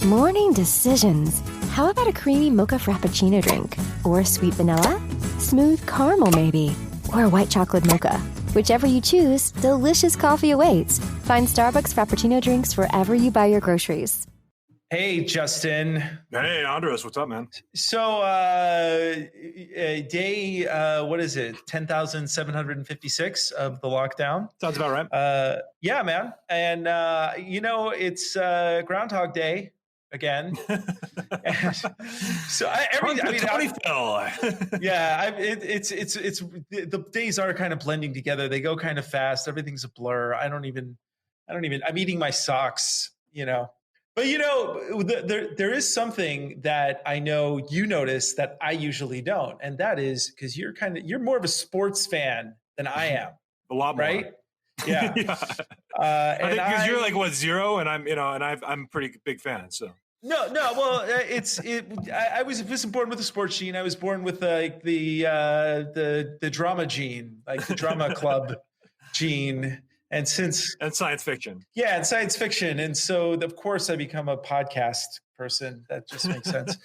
Morning decisions. How about a creamy mocha frappuccino drink? Or sweet vanilla? Smooth caramel, maybe? Or a white chocolate mocha? Whichever you choose, delicious coffee awaits. Find Starbucks Frappuccino drinks wherever you buy your groceries. Hey, Justin. Hey, Andres. What's up, man? So, day, what is it? 10,756 of the lockdown. Sounds about right. Yeah, man. And, it's Groundhog Day again. So yeah, the days are kind of blending together. They go kind of fast. Everything's a blur. I'm eating my socks, But there is something that I know you notice that I usually don't, and that is because you're more of a sports fan than I am. A lot more, right? Yeah. Yeah. I think because you're like 0, and I'm I'm a pretty big fan. So no. Well, I wasn't born with a sports gene. I was born with the drama gene, like the drama club gene. And science fiction. Yeah, and science fiction. And so of course I become a podcast person. That just makes sense.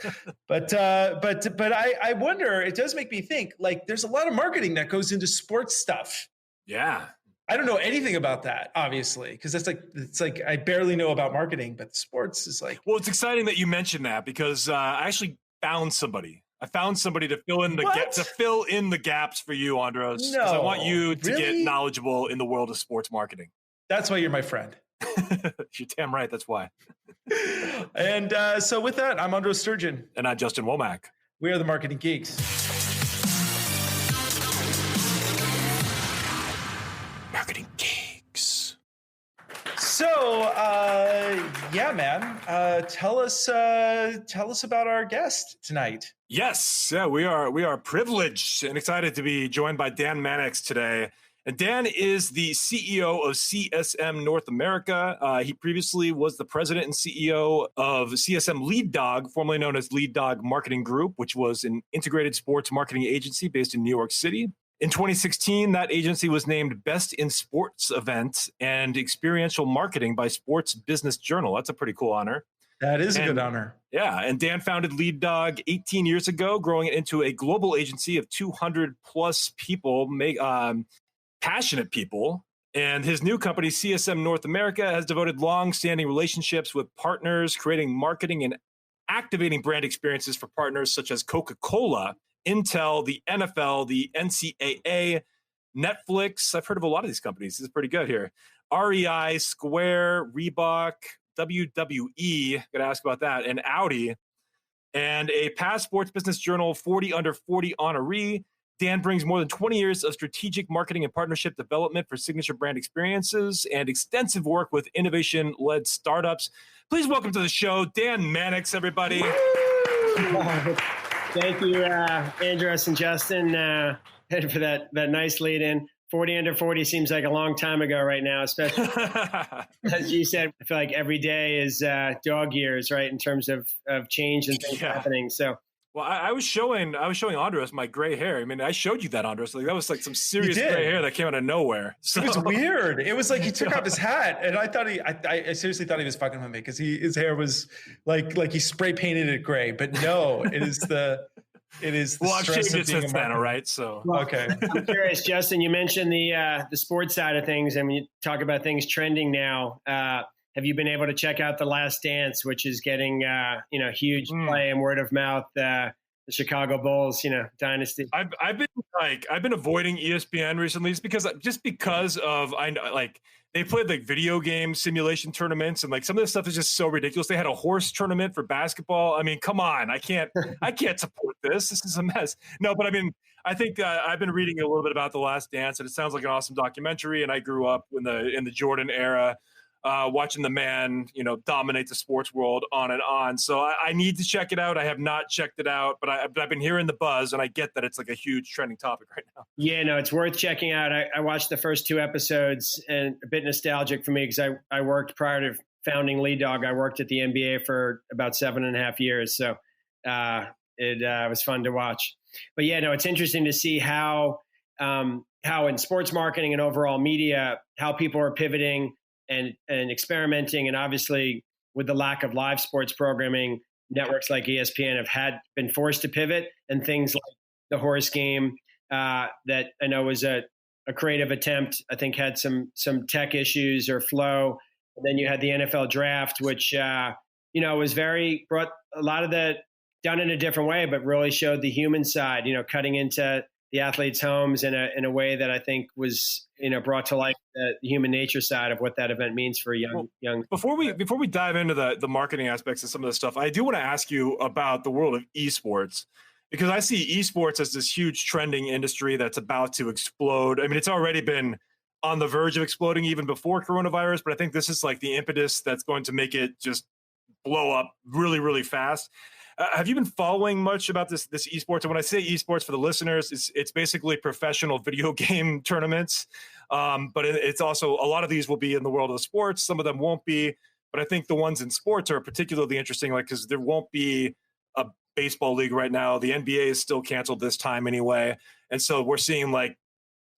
But I wonder, it does make me think, like, there's a lot of marketing that goes into sports stuff. Yeah. I don't know anything about that, obviously, because it's like I barely know about marketing, but sports is like. Well, it's exciting that you mentioned that because I actually found somebody. I found somebody to fill in the gaps for you, Andros. No, I want you to really? get knowledgeable in the world of sports marketing. That's why you're my friend. You're damn right. That's why. And so with that, I'm Andros Sturgeon. And I'm Justin Womack. We are the Marketing Geeks. Marketing Geeks. So, yeah, man. Tell us about our guest tonight. Yes, yeah, we are privileged and excited to be joined by Dan Mannix today. And Dan is the CEO of CSM North America. He previously was the president and CEO of CSM LeadDog, formerly known as LeadDog Marketing Group, which was an integrated sports marketing agency based in New York City. In 2016, that agency was named Best in Sports Event and Experiential Marketing by Sports Business Journal. That's a pretty cool honor. That is a good honor. Yeah, and Dan founded LeadDog 18 years ago, growing it into a global agency of 200 plus people, passionate people. And his new company, CSM North America, has devoted long-standing relationships with partners, creating marketing and activating brand experiences for partners such as Coca-Cola, Intel, the NFL, the NCAA, Netflix. I've heard of a lot of these companies. This is pretty good here. REI, Square, Reebok, WWE, gotta ask about that, and Audi, and a past Sports Business Journal 40 under 40 honoree. Dan brings more than 20 years of strategic marketing and partnership development for signature brand experiences and extensive work with innovation-led startups. Please welcome to the show, Dan Mannix, everybody. Thank you, Andros and Justin, for that nice lead in. 40 under 40 seems like a long time ago right now, especially as you said. I feel like every day is dog years, right, in terms of change and things happening. So, well, I was showing Andros my gray hair. I mean, I showed you that, Andros. Like that was like some serious gray hair that came out of nowhere. So. It was weird. It was like he took off his hat, and I thought I seriously thought he was fucking with me because his hair was like he spray painted it gray. But no, it is the. Well, I've changed it since then, all right? So okay. I'm curious, Justin. You mentioned the sports side of things, and when you talk about things trending now, have you been able to check out The Last Dance, which is getting huge play and word of mouth? The Chicago Bulls, dynasty. I've been avoiding ESPN recently just because of they played like video game simulation tournaments and like some of this stuff is just so ridiculous. They had a horse tournament for basketball. I mean, come on, I can't support this. This is a mess. No, but I mean, I think I've been reading a little bit about The Last Dance, and it sounds like an awesome documentary. And I grew up in the Jordan era, watching the man, dominate the sports world on and on. So I need to check it out. I have not checked it out, but I've been hearing the buzz, and I get that it's like a huge trending topic right now. Yeah, no, it's worth checking out. I watched the first 2 episodes, and a bit nostalgic for me because I worked prior to founding LeadDog. I worked at the NBA for about 7.5 years. So it was fun to watch. But yeah, no, it's interesting to see how in sports marketing and overall media, how people are pivoting and experimenting. And obviously, with the lack of live sports programming, networks like ESPN have been forced to pivot, and things like the horse game that I know was a creative attempt, I think had some tech issues or flow. And then you had the NFL draft, which was brought a lot of the done in a different way, but really showed the human side, cutting into the athletes' homes in a way that I think was, brought to life the human nature side of what that event means for young. Before we dive into the marketing aspects of some of this stuff, I do want to ask you about the world of esports, because I see esports as this huge trending industry that's about to explode. I mean, it's already been on the verge of exploding even before coronavirus, but I think this is like the impetus that's going to make it just blow up really, really fast. Have you been following much about this esports? And when I say esports for the listeners, it's basically professional video game tournaments. But it's also, a lot of these will be in the world of sports. Some of them won't be. But I think the ones in sports are particularly interesting, like, because there won't be a baseball league right now. The NBA is still canceled this time anyway. And so we're seeing like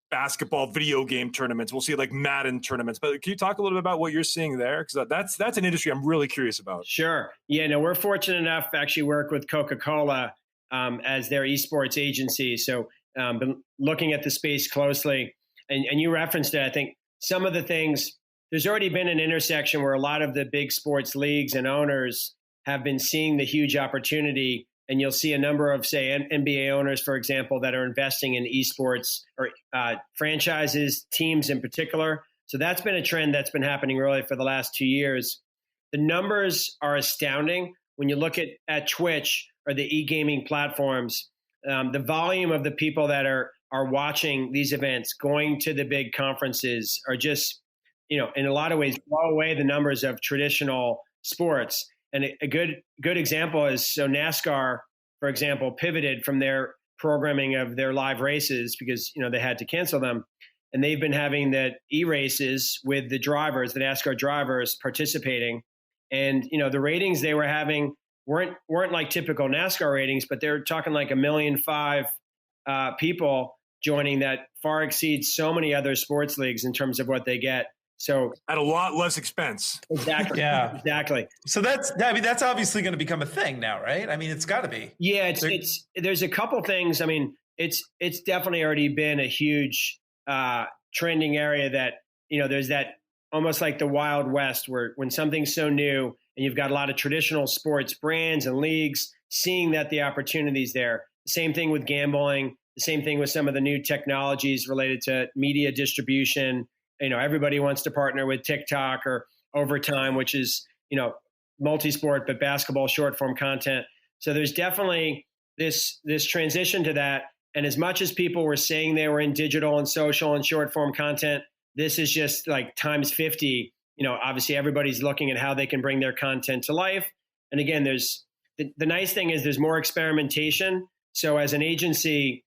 basketball video game tournaments. We'll see like Madden tournaments. But can you talk a little bit about what you're seeing there? Because that's an industry I'm really curious about. Sure. Yeah, no, we're fortunate enough to actually work with Coca-Cola as their esports agency. So been looking at the space closely. And you referenced it. I think some of the things, there's already been an intersection where a lot of the big sports leagues and owners have been seeing the huge opportunity. And you'll see a number of, say, NBA owners, for example, that are investing in esports or franchises, teams in particular. So that's been a trend that's been happening really for the last 2 years. The numbers are astounding. When you look at Twitch or the e-gaming platforms, the volume of the people that are watching these events, going to the big conferences, are just, in a lot of ways, blow away the numbers of traditional sports. And a good example is, so NASCAR, for example, pivoted from their programming of their live races because, they had to cancel them. And they've been having the e-races with the drivers, the NASCAR drivers participating. And, the ratings they were having weren't like typical NASCAR ratings, but they're talking like 1.5 million people joining, that far exceeds so many other sports leagues in terms of what they get. So at a lot less expense. Exactly. Yeah, exactly. So that's obviously going to become a thing now, right? I mean, it's got to be. Yeah, there's a couple things. I mean, it's definitely already been a huge trending area that, there's that almost like the Wild West, where when something's so new and you've got a lot of traditional sports brands and leagues seeing that the opportunity's there. The same thing with gambling, the same thing with some of the new technologies related to media distribution. Everybody wants to partner with TikTok or Overtime, which is, multi-sport, but basketball short form content. So there's definitely this transition to that. And as much as people were saying they were in digital and social and short form content, this is just like times 50. Obviously everybody's looking at how they can bring their content to life. And again, there's the nice thing is there's more experimentation. So as an agency,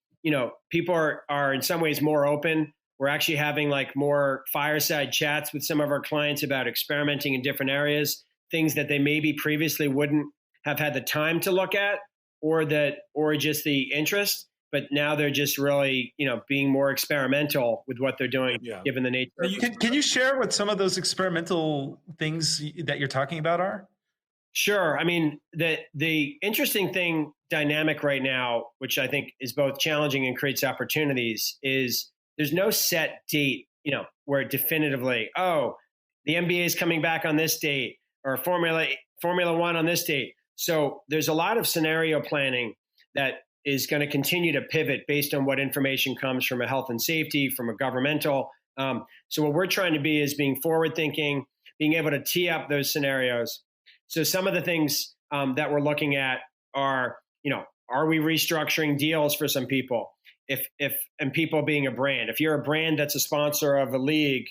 people are in some ways more open. We're actually having like more fireside chats with some of our clients about experimenting in different areas, things that they maybe previously wouldn't have had the time to look at or just the interest. But now they're just really, being more experimental with what they're doing, given the nature. Can you share what some of those experimental things that you're talking about are? Sure. I mean, the interesting thing dynamic right now, which I think is both challenging and creates opportunities, is there's no set date, where definitively, the NBA is coming back on this date or Formula One on this date. So there's a lot of scenario planning that is going to continue to pivot based on what information comes from a health and safety, from a governmental. So what we're trying to be is being forward thinking, being able to tee up those scenarios. So some of the things that we're looking at are, are we restructuring deals for some people? And people being a brand, if you're a brand that's a sponsor of a league,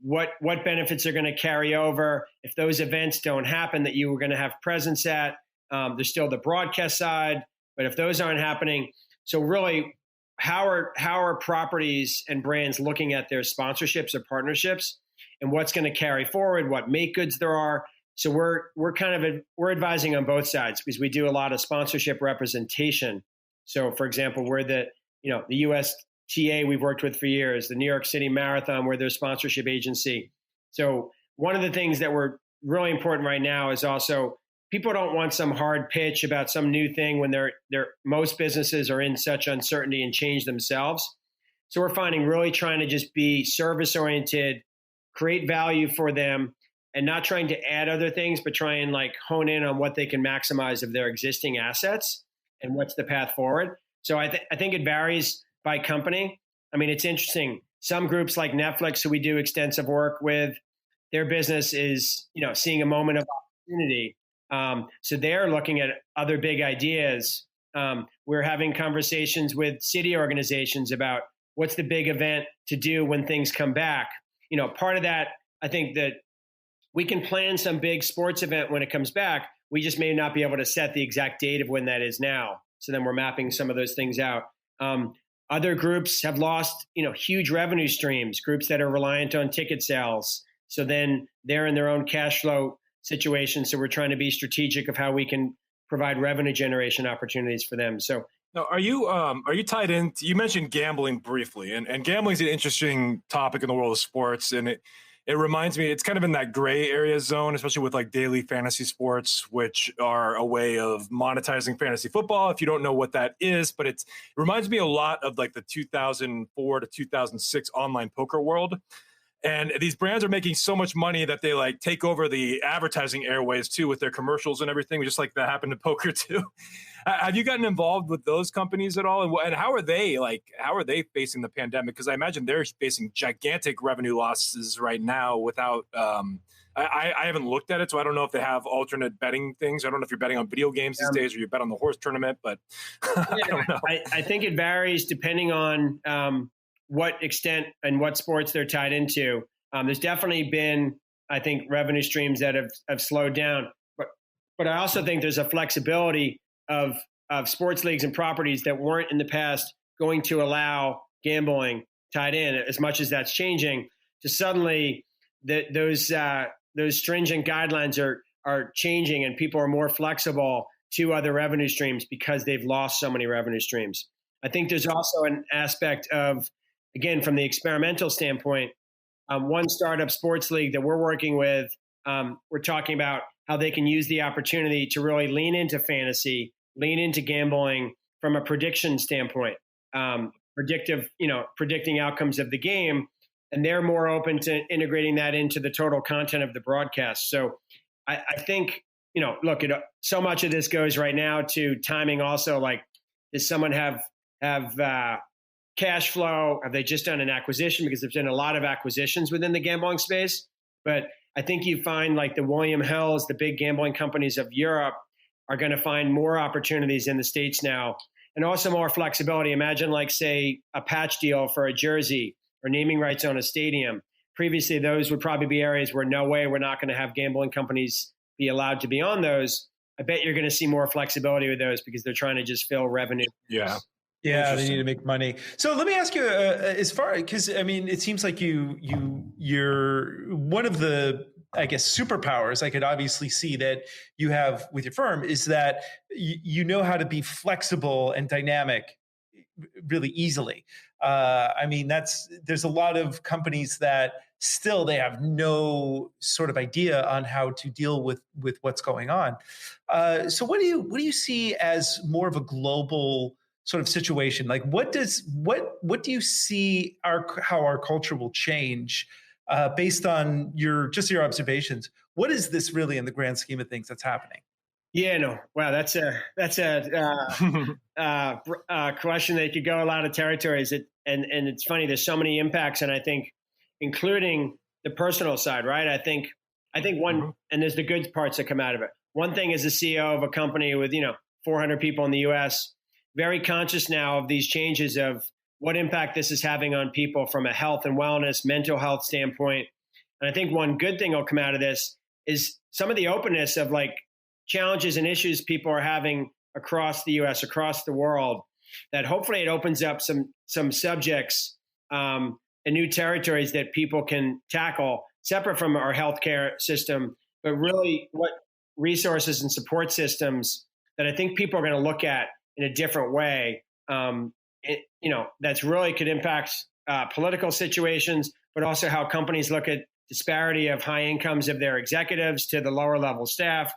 what benefits are going to carry over if those events don't happen that you were going to have presence at? There's still the broadcast side, but if those aren't happening, so really, how are properties and brands looking at their sponsorships or partnerships, and what's going to carry forward? What make goods there are? So we're advising on both sides because we do a lot of sponsorship representation. So, for example, we're the USGA we've worked with for years, the New York City Marathon, we're their sponsorship agency. So one of the things that we're really important right now is also people don't want some hard pitch about some new thing when most businesses are in such uncertainty and change themselves. So we're finding really trying to just be service oriented, create value for them, and not trying to add other things, but try and like hone in on what they can maximize of their existing assets and what's the path forward. So I think it varies by company. I mean, it's interesting. Some groups like Netflix, who we do extensive work with, their business is, seeing a moment of opportunity. So they're looking at other big ideas. We're having conversations with city organizations about what's the big event to do when things come back. Part of that, I think that we can plan some big sports event when it comes back. We just may not be able to set the exact date of when that is now. So then we're mapping some of those things out. Other groups have lost, huge revenue streams, groups that are reliant on ticket sales. So then they're in their own cash flow situation. So we're trying to be strategic of how we can provide revenue generation opportunities for them. So now, are you tied in? You mentioned gambling briefly, and gambling is an interesting topic in the world of sports. And it reminds me, it's kind of in that gray area zone, especially with like daily fantasy sports, which are a way of monetizing fantasy football. If you don't know what that is, but it reminds me a lot of like the 2004 to 2006 online poker world. And these brands are making so much money that they like take over the advertising airways too with their commercials and everything, just like that happened to poker too. Have you gotten involved with those companies at all? And how are they facing the pandemic? Because I imagine they're facing gigantic revenue losses right now without, I haven't looked at it, so I don't know if they have alternate betting things. I don't know if you're betting on video games these days or you bet on the horse tournament, but I don't know. I think it varies depending on what extent and what sports they're tied into. There's definitely been, I think, revenue streams that have slowed down, but I also think there's a flexibility of sports leagues and properties that weren't in the past going to allow gambling tied in, as much as that's changing, to suddenly those stringent guidelines are changing and people are more flexible to other revenue streams because they've lost so many revenue streams. I think there's also an aspect of, again, from the experimental standpoint, one startup sports league that we're working with, we're talking about how they can use the opportunity to really lean into fantasy, lean into gambling from a prediction standpoint, predicting outcomes of the game. And they're more open to integrating that into the total content of the broadcast. So I think, look, so much of this goes right now to timing also, like, does someone have cash flow? Have they just done an acquisition? Because there's been a lot of acquisitions within the gambling space. But I think you find like the William Hills, the big gambling companies of Europe, are going to find more opportunities in the States now, and also more flexibility. Imagine like, say, a patch deal for a jersey or naming rights on a stadium. Previously, those would probably be areas where no way we're not going to have gambling companies be allowed to be on those. I bet you're going to see more flexibility with those because they're trying to just fill revenue. Yeah, they need to make money. So let me ask you, because I mean, it seems like you're one of the, I guess, superpowers I could obviously see that you have with your firm is that you know how to be flexible and dynamic really easily. I mean, there's a lot of companies that still they have no sort of idea on how to deal with what's going on. So what do you see as more of a global sort of situation? Like, what do you see how our culture will change based on your observations? What is this really in the grand scheme of things that's happening? Yeah, no. Wow, that's a question that could go a lot of territories. And it's funny. There's so many impacts, and I think, including the personal side, right? I think one, and there's the good parts that come out of it. One thing is the CEO of a company with 400 people in the U.S. very conscious now of these changes of what impact this is having on people from a health and wellness, mental health standpoint. And I think one good thing will come out of this is some of the openness of like challenges and issues people are having across the U.S., across the world, that hopefully it opens up some subjects and new territories that people can tackle separate from our healthcare system, but really what resources and support systems that I think people are going to look at in a different way. That's really could impact political situations, but also how companies look at disparity of high incomes of their executives to the lower level staff.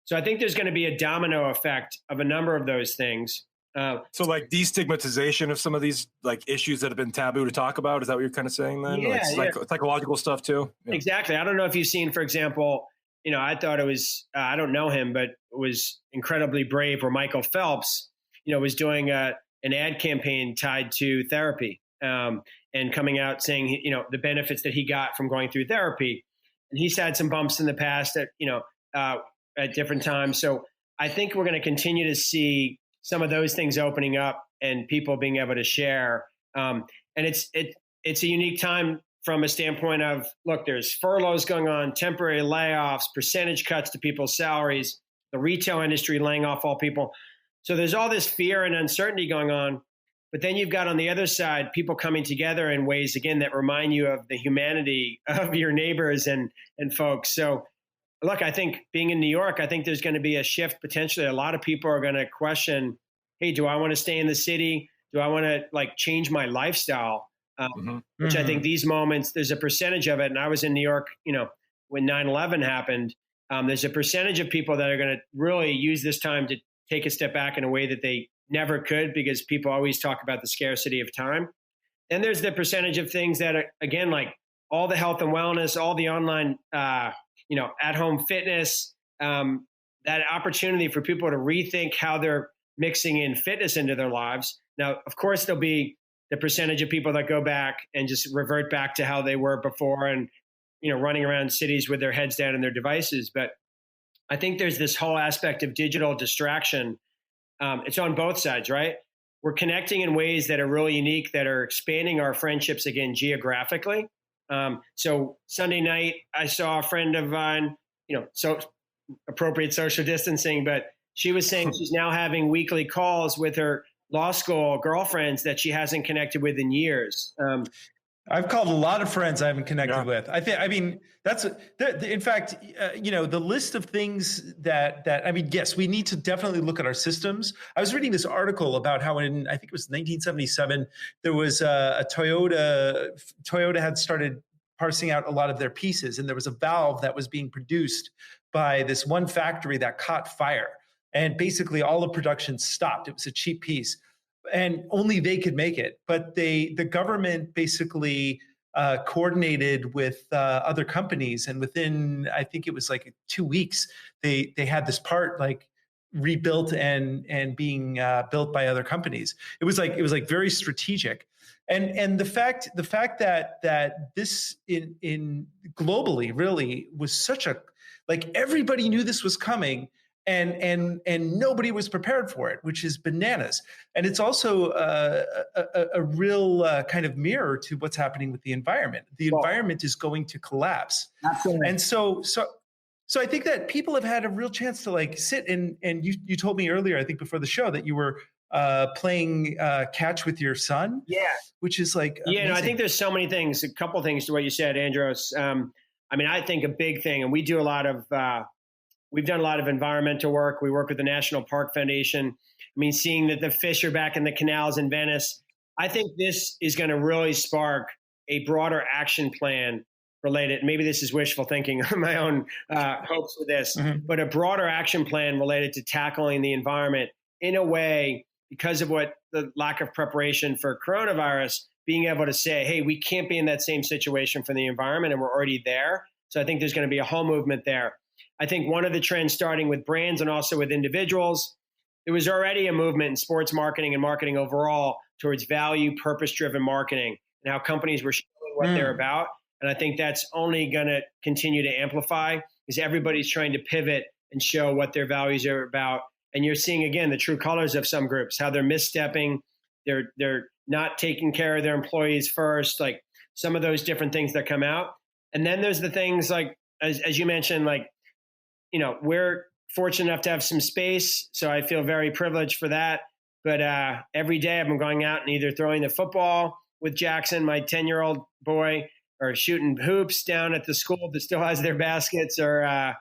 So I think there's going to be a domino effect of a number of those things. So like destigmatization of some of these like issues that have been taboo to talk about. Is that what you're kind of saying then? Yeah, like psychological stuff too? Yeah. Exactly. I don't know if you've seen, for example, I thought it was, I don't know him, but it was incredibly brave where Michael Phelps, was doing an ad campaign tied to therapy and coming out saying, the benefits that he got from going through therapy. And he's had some bumps in the past at different times. So I think we're going to continue to see some of those things opening up and people being able to share. And it's a unique time from a standpoint of, look, there's furloughs going on, temporary layoffs, percentage cuts to people's salaries, the retail industry laying off all people. So there's all this fear and uncertainty going on. But then you've got on the other side, people coming together in ways, again, that remind you of the humanity of your neighbors and folks. So look, I think being in New York, I think there's going to be a shift potentially. A lot of people are going to question, hey, do I want to stay in the city? Do I want to change my lifestyle? Which I think these moments, there's a percentage of it. And I was in New York, when 9/11 happened, there's a percentage of people that are going to really use this time to take a step back in a way that they never could, because people always talk about the scarcity of time. Then there's the percentage of things that are, again, like all the health and wellness, all the online, at-home fitness, that opportunity for people to rethink how they're mixing in fitness into their lives. Now, of course, there'll be the percentage of people that go back and just revert back to how they were before and, running around cities with their heads down in their devices. But I think there's this whole aspect of digital distraction. It's on both sides, right? We're connecting in ways that are really unique, that are expanding our friendships, again, geographically. So Sunday night, I saw a friend of mine, so appropriate social distancing, but she was saying she's now having weekly calls with her law school girlfriends that she hasn't connected with in years. I've called a lot of friends I haven't connected with. That's in fact, the list of things yes, we need to definitely look at our systems. I was reading this article about how in, I think it was 1977, there was a Toyota had started parsing out a lot of their pieces, and there was a valve that was being produced by this one factory that caught fire. And basically all of production stopped. It was a cheap piece and only they could make it. But the government basically coordinated with other companies. And within, I think it was like 2 weeks, they had this part rebuilt and being built by other companies. It was very strategic. And the fact that this in globally really was such a, everybody knew this was coming. And nobody was prepared for it, which is bananas. And it's also a real kind of mirror to what's happening with the environment. The environment is going to collapse. Absolutely. And so I think that people have had a real chance to sit and you told me earlier, I think before the show, that you were playing catch with your son. Yeah. Which is amazing. I think there's so many things, a couple things to what you said, Andros. I think a big thing, and we do a lot of, we've done a lot of environmental work. We work with the National Park Foundation. Seeing that the fish are back in the canals in Venice, I think this is going to really spark a broader action plan related. Maybe this is wishful thinking on my own hopes for this, but a broader action plan related to tackling the environment in a way, because of what the lack of preparation for coronavirus, being able to say, hey, we can't be in that same situation for the environment, and we're already there. So I think there's going to be a whole movement there. I think one of the trends, starting with brands and also with individuals, there was already a movement in sports marketing and marketing overall towards value, purpose-driven marketing, and how companies were showing what they're about. And I think that's only going to continue to amplify, because everybody's trying to pivot and show what their values are about. And you're seeing, again, the true colors of some groups, how they're misstepping, they're not taking care of their employees first, some of those different things that come out. And then there's the things as you mentioned, we're fortunate enough to have some space, so I feel very privileged for that. But every day I've been going out and either throwing the football with Jackson, my 10-year-old boy, or shooting hoops down at the school that still has their baskets, or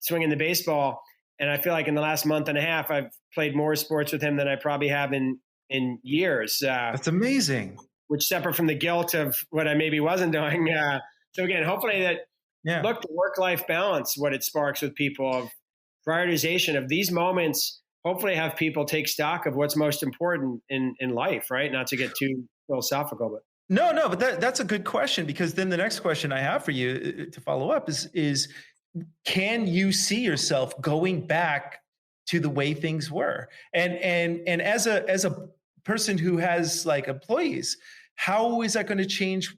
swinging the baseball. And I feel like in the last month and a half, I've played more sports with him than I probably have in years. That's amazing. Which, separate from the guilt of what I maybe wasn't doing, So again, hopefully that, look, the work-life balance, what it sparks with people of prioritization of these moments, hopefully have people take stock of what's most important in life, right? Not to get too philosophical, but. No, but that's a good question, because then the next question I have for you to follow up is can you see yourself going back to the way things were? And as a person who has like employees, how is that going to change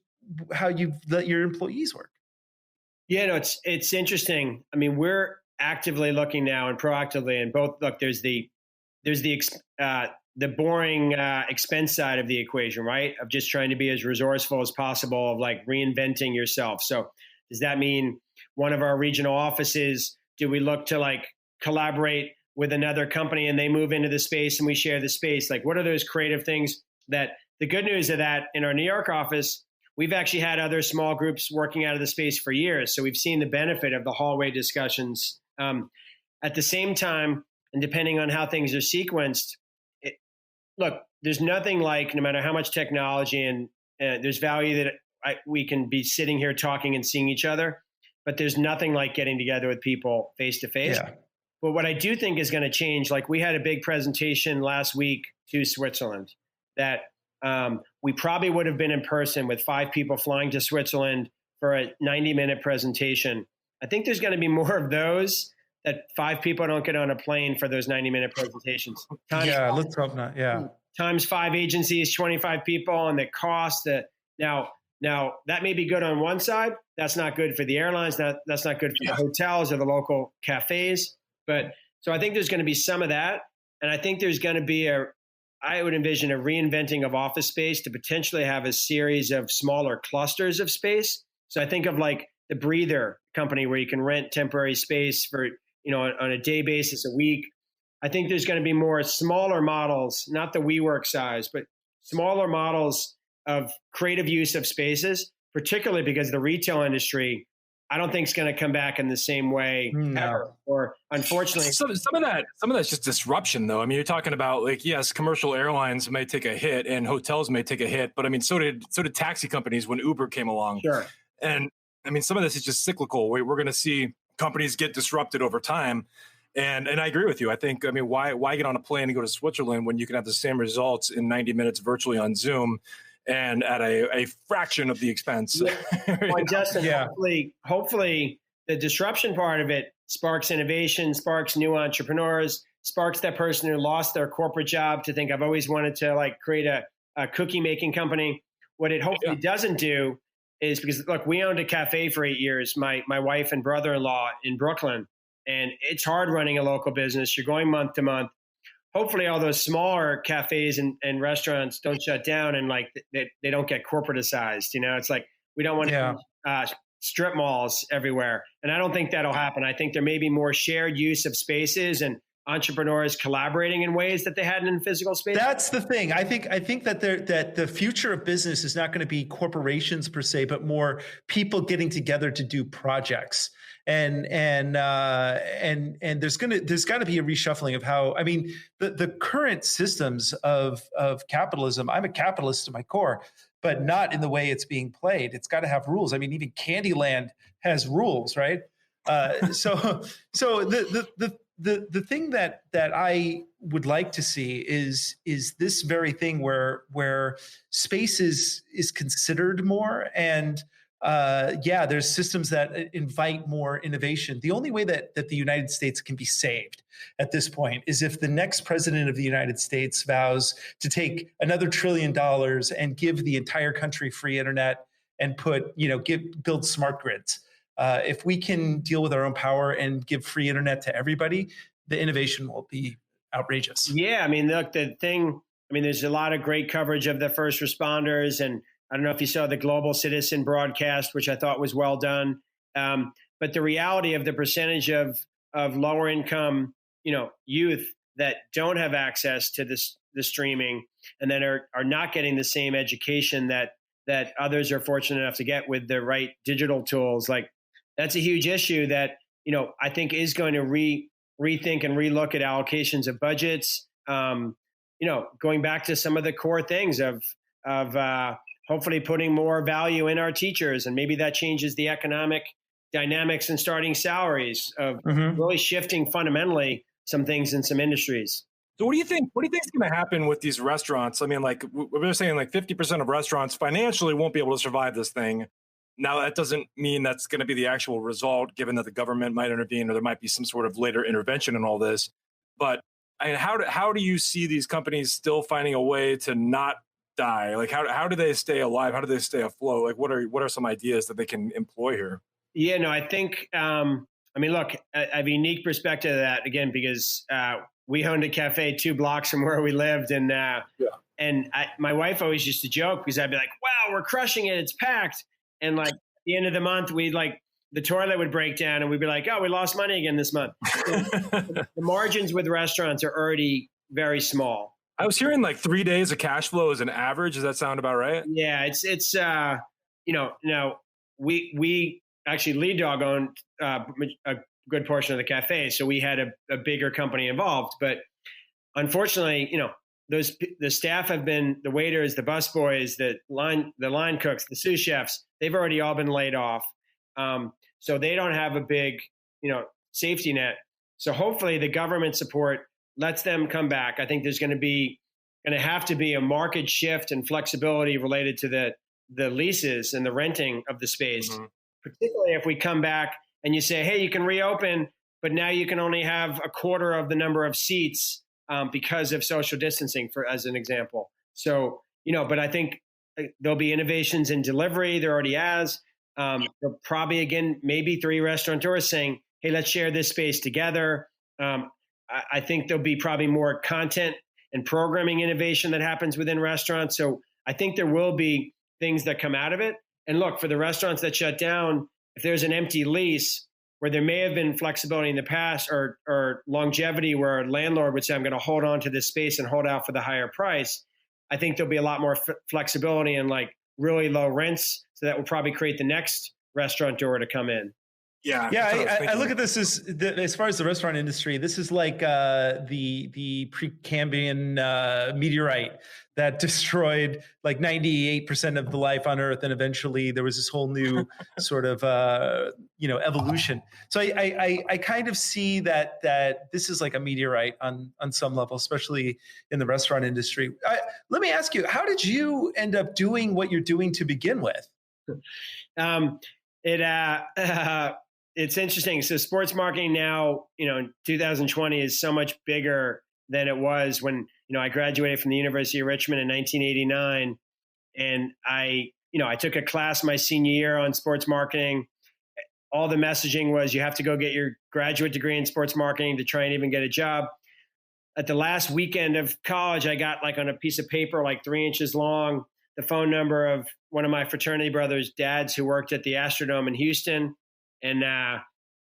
how you let your employees work? Yeah, no, it's interesting. I mean, we're actively looking now and proactively, and both. Look, there's the boring expense side of the equation, right? Of just trying to be as resourceful as possible, of like reinventing yourself. So does that mean one of our regional offices, do we look to like collaborate with another company and they move into the space and we share the space? Like, what are those creative things that the good news of that in our New York office, we've actually had other small groups working out of the space for years. So we've seen the benefit of the hallway discussions. At the same time, and depending on how things are sequenced, look, there's nothing like, no matter how much technology and there's value that we can be sitting here talking and seeing each other, but there's nothing like getting together with people face to face. But what I do think is going to change, like we had a big presentation last week to Switzerland that we probably would have been in person with 5 people flying to Switzerland for a 90-minute presentation. I think there's going to be more of those, that 5 people don't get on a plane for those 90-minute presentations. Let's hope not. Times 5 agencies, 25 people, and the cost that now that may be good on one side. That's not good for the airlines. That's not good for the hotels or the local cafes. But so I think there's going to be some of that. And I think there's going to be I would envision a reinventing of office space to potentially have a series of smaller clusters of space. So I think of like the Breather company where you can rent temporary space for, on a day basis, a week. I think there's going to be more smaller models, not the WeWork size, but smaller models of creative use of spaces, particularly because the retail industry, I don't think it's going to come back in the same way ever. Or unfortunately, some of that's just disruption, though. I mean, you're talking about like, yes, commercial airlines may take a hit and hotels may take a hit, but I mean, so did taxi companies when Uber came along. Sure. And I mean, some of this is just cyclical. We're going to see companies get disrupted over time. And I agree with you. I think, I mean, why get on a plane and go to Switzerland when you can have the same results in 90 minutes virtually on Zoom and at a fraction of the expense? Well, Justin, hopefully the disruption part of it sparks innovation, sparks new entrepreneurs, sparks that person who lost their corporate job to think, I've always wanted to like create a cookie making company. What it hopefully doesn't do is, because look, we owned a cafe for 8 years, my wife and brother-in-law in Brooklyn, and it's hard running a local business. You're going month to month. Hopefully all those smaller cafes and restaurants don't shut down and like they don't get corporatized. It's like, we don't want strip malls everywhere. And I don't think that'll happen. I think there may be more shared use of spaces and entrepreneurs collaborating in ways that they hadn't in physical space. That's the thing. I think that that the future of business is not going to be corporations per se, but more people getting together to do projects. And there's got to be a reshuffling of how, I mean, the current systems of capitalism. I'm a capitalist to my core, but not in the way it's being played. It's got to have rules. I mean, even Candyland has rules, right? So the thing that I would like to see is this very thing where space is considered more, and there's systems that invite more innovation. The only way that the United States can be saved at this point is if the next president of the United States vows to take another $1 trillion and give the entire country free internet and build smart grids. If we can deal with our own power and give free internet to everybody, the innovation will be outrageous. Yeah, I mean, look, there's a lot of great coverage of the first responders, and I don't know if you saw the Global Citizen broadcast, which I thought was well done. But the reality of the percentage of lower income, youth that don't have access to the streaming and that are not getting the same education that others are fortunate enough to get with the right digital tools, like that's a huge issue that, I think is going to rethink and relook at allocations of budgets. Going back to some of the core things of hopefully putting more value in our teachers, and maybe that changes the economic dynamics and starting salaries of really shifting fundamentally some things in some industries. So what do you think is going to happen with these restaurants? I mean, like we're saying, like 50% of restaurants financially won't be able to survive this thing. Now, that doesn't mean that's going to be the actual result, given that the government might intervene or there might be some sort of later intervention in all this. But I mean, how do you see these companies still finding a way to not die? Like, how do they stay alive? How do they stay afloat? Like, what are some ideas that they can employ here? Yeah, no, I think, I mean, look, I have a unique perspective of that, again, because we owned a cafe 2 blocks from where we lived. And my wife always used to joke, because I'd be like, wow, we're crushing it. It's packed. And like at the end of the month, the toilet would break down and we'd be like, oh, we lost money again this month. The margins with restaurants are already very small. I was hearing like 3 days of cash flow as an average. Does that sound about right? Yeah, it's now we actually LeadDog owned a good portion of the cafe. So we had a bigger company involved, but unfortunately, the staff have been, the waiters, the busboys, the line cooks, the sous chefs, they've already all been laid off. So they don't have a big, safety net. So hopefully the government support lets them come back. I think there's going to have to be a market shift and flexibility related to the leases and the renting of the space, particularly if we come back and you say, hey, you can reopen, but now you can only have a quarter of the number of seats because of social distancing, as an example. So, but I think there'll be innovations in delivery. There already has. There'll probably, again, maybe 3 restaurateurs saying, hey, let's share this space together. I think there'll be probably more content and programming innovation that happens within restaurants. So I think there will be things that come out of it. And look, for the restaurants that shut down, if there's an empty lease where there may have been flexibility in the past or longevity where a landlord would say, I'm going to hold on to this space and hold out for the higher price, I think there'll be a lot more flexibility and like really low rents. So that will probably create the next restaurateur to come in. Yeah. I look at this as far as the restaurant industry, this is like the Precambrian meteorite that destroyed like 98% of the life on Earth, and eventually there was this whole new sort of evolution. So I kind of see that this is like a meteorite on some level, especially in the restaurant industry. Let me ask you, how did you end up doing what you're doing to begin with? It's interesting. So sports marketing now, in 2020 is so much bigger than it was when, I graduated from the University of Richmond in 1989. And I took a class my senior year on sports marketing. All the messaging was you have to go get your graduate degree in sports marketing to try and even get a job. At the last weekend of college, I got like on a piece of paper, like 3 inches long, the phone number of one of my fraternity brothers' dads who worked at the Astrodome in Houston. And,